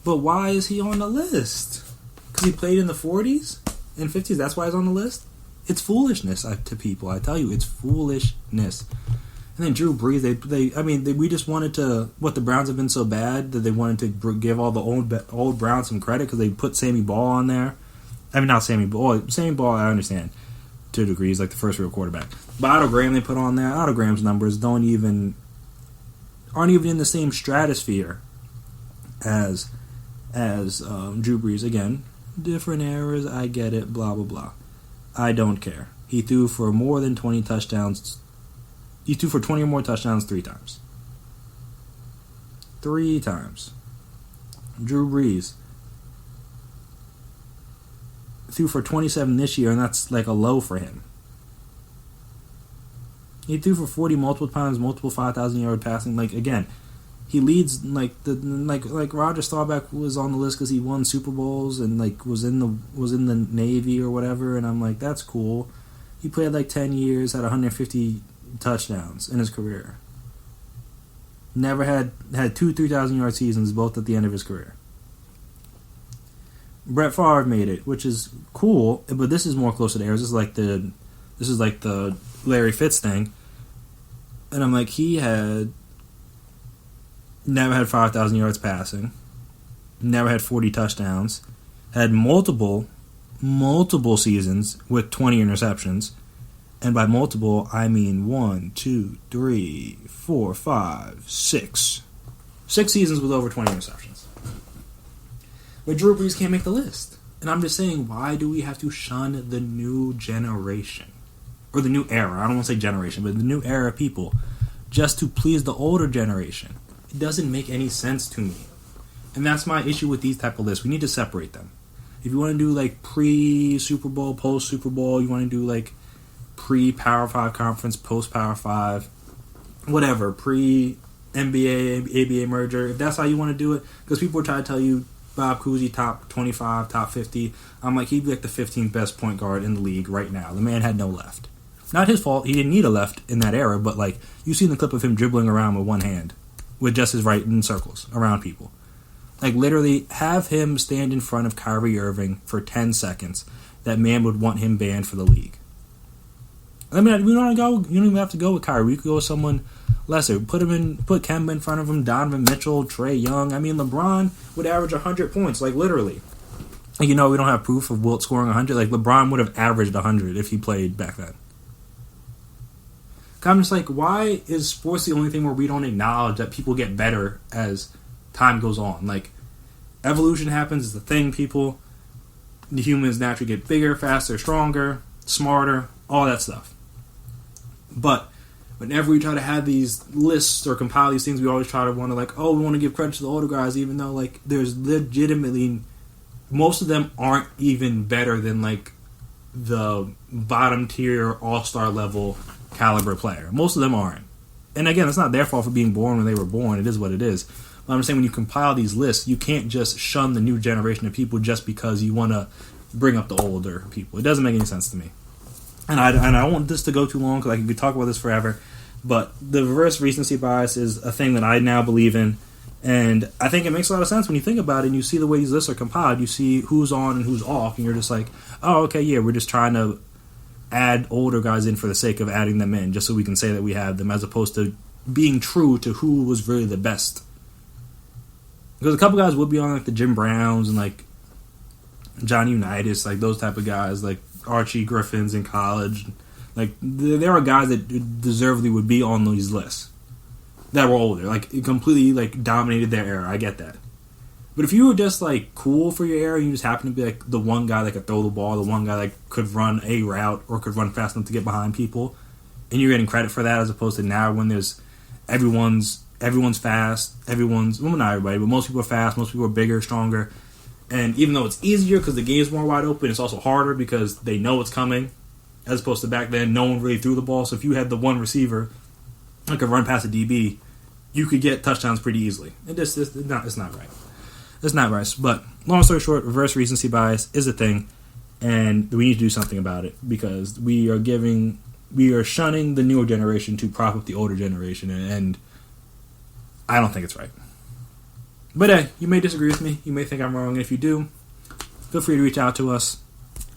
But why is he on the list? Because he played in the 40s and 50s? That's why he's on the list? It's foolishness to people. I tell you, it's foolishness. And then Drew Brees, we just wanted to, the Browns have been so bad that they wanted to give all the old Browns some credit because they put Sammy Ball on there. Not Sammy Ball. Sammy Ball, I understand to a degree. He's the first real quarterback. But Otto Graham they put on there. Otto Graham's numbers aren't even in the same stratosphere as Drew Brees. Again, different eras, I get it, blah, blah, blah. I don't care. He threw for more than 20 touchdowns. He threw for 20 or more touchdowns 3 times. 3 times. Drew Brees threw for 27 this year, and that's a low for him. He threw for 40 multiple times, multiple 5,000-yard passing. Again, he leads Roger Staubach was on the list because he won Super Bowls and was in the Navy or whatever, and I'm that's cool. He played 10 years, had 150 touchdowns in his career. Never had 2 3,000-yard seasons, both at the end of his career. Brett Favre made it, which is cool, but this is more closer to errors. This is the Larry Fitz thing, and I'm he had. Never had 5,000 yards passing. Never had 40 touchdowns. Had multiple seasons with 20 interceptions. And by multiple, I mean 1, 2, 3, 4, 5, 6. 6 seasons with over 20 interceptions. But Drew Brees can't make the list. And I'm just saying, why do we have to shun the new generation? Or the new era. I don't want to say generation, but the new era of people. Just to please the older generation. It doesn't make any sense to me. And that's my issue with these type of lists. We need to separate them. If you want to do pre-Super Bowl, post-Super Bowl, you want to do pre-Power 5 conference, post-Power 5, whatever, pre-NBA, ABA merger, if that's how you want to do it, because people are trying to tell you Bob Cousy top 25, top 50, I'm he'd be the 15th best point guard in the league right now. The man had no left. Not his fault, he didn't need a left in that era, but you've seen the clip of him dribbling around with one hand. With just his right in circles around people. Literally, have him stand in front of Kyrie Irving for 10 seconds. That man would want him banned for the league. We don't even have to go with Kyrie. We could go with someone lesser. Put Kemba in front of him, Donovan Mitchell, Trae Young. LeBron would average 100 points, literally. We don't have proof of Wilt scoring 100. LeBron would have averaged 100 if he played back then. I'm just why is sports the only thing where we don't acknowledge that people get better as time goes on? Evolution happens, it's a thing, people. The humans naturally get bigger, faster, stronger, smarter, all that stuff. But whenever we try to have these lists or compile these things, we always try to want to we want to give credit to the older guys, even though there's legitimately, most of them aren't even better than the bottom tier all-star level caliber player. Most of them aren't. And again, it's not their fault for being born when they were born. It is what it is. But I'm saying when you compile these lists, you can't just shun the new generation of people just because you want to bring up the older people. It doesn't make any sense to me. And I don't want this to go too long because I could talk about this forever. But the reverse recency bias is a thing that I now believe in. And I think it makes a lot of sense when you think about it and you see the way these lists are compiled. You see who's on and who's off, and you're just like, oh, okay, yeah, we're just trying to add older guys in for the sake of adding them in, just so we can say that we have them, as opposed to being true to who was really the best. Because a couple guys would be on like the Jim Browns and like Johnny Unitas, like those type of guys, like Archie Griffins in college. Like there are guys that deservedly would be on these lists that were older, like completely like dominated their era. I get that. But if you were just like cool for your era, you just happen to be like the one guy that could throw the ball, the one guy that could run a route or could run fast enough to get behind people, and you're getting credit for that, as opposed to now when there's everyone's fast, well, not everybody, but most people are fast, most people are bigger, stronger, and even though it's easier because the game's more wide open, it's also harder because they know it's coming, as opposed to back then, no one really threw the ball. So if you had the one receiver that could run past a DB, you could get touchdowns pretty easily. It's not right. It's not right. But long story short, reverse recency bias is a thing, and we need to do something about it because we are shunning the newer generation to prop up the older generation, and I don't think it's right. But hey, you may disagree with me. You may think I'm wrong. And if you do, feel free to reach out to us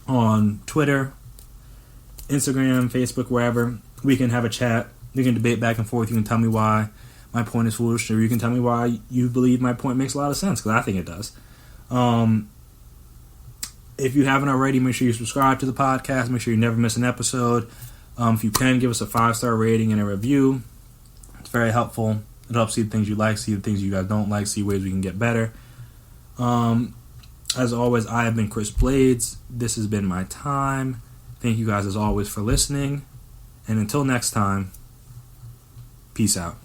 on Twitter, Instagram, Facebook, wherever. We can have a chat. We can debate back and forth. You can tell me why my point is foolish, or you can tell me why you believe my point makes a lot of sense, because I think it does. If you haven't already, make sure you subscribe to the podcast. Make sure you never miss an episode. If you can, give us a 5-star rating and a review. It's very helpful. It helps see the things you like, see the things you guys don't like, see ways we can get better. As always, I have been Chris Blades. This has been my time. Thank you guys, as always, for listening. And until next time, peace out.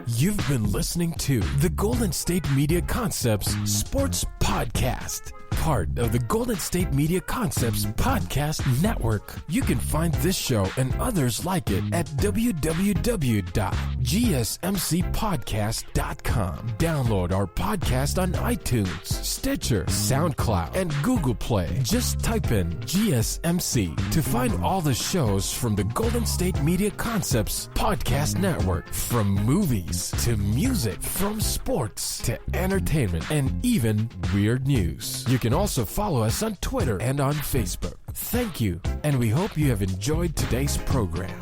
You've been listening to the Golden State Media Concepts Sports Podcast, part of the Golden State Media Concepts Podcast Network. You can find this show and others like it at www.gsmcpodcast.com. Download our podcast on iTunes, Stitcher, SoundCloud, and Google Play. Just type in GSMC to find all the shows from the Golden State Media Concepts Podcast Network. From movies to music, from sports to entertainment, and even weird news. You can also follow us on Twitter and on Facebook. Thank you, and we hope you have enjoyed today's program.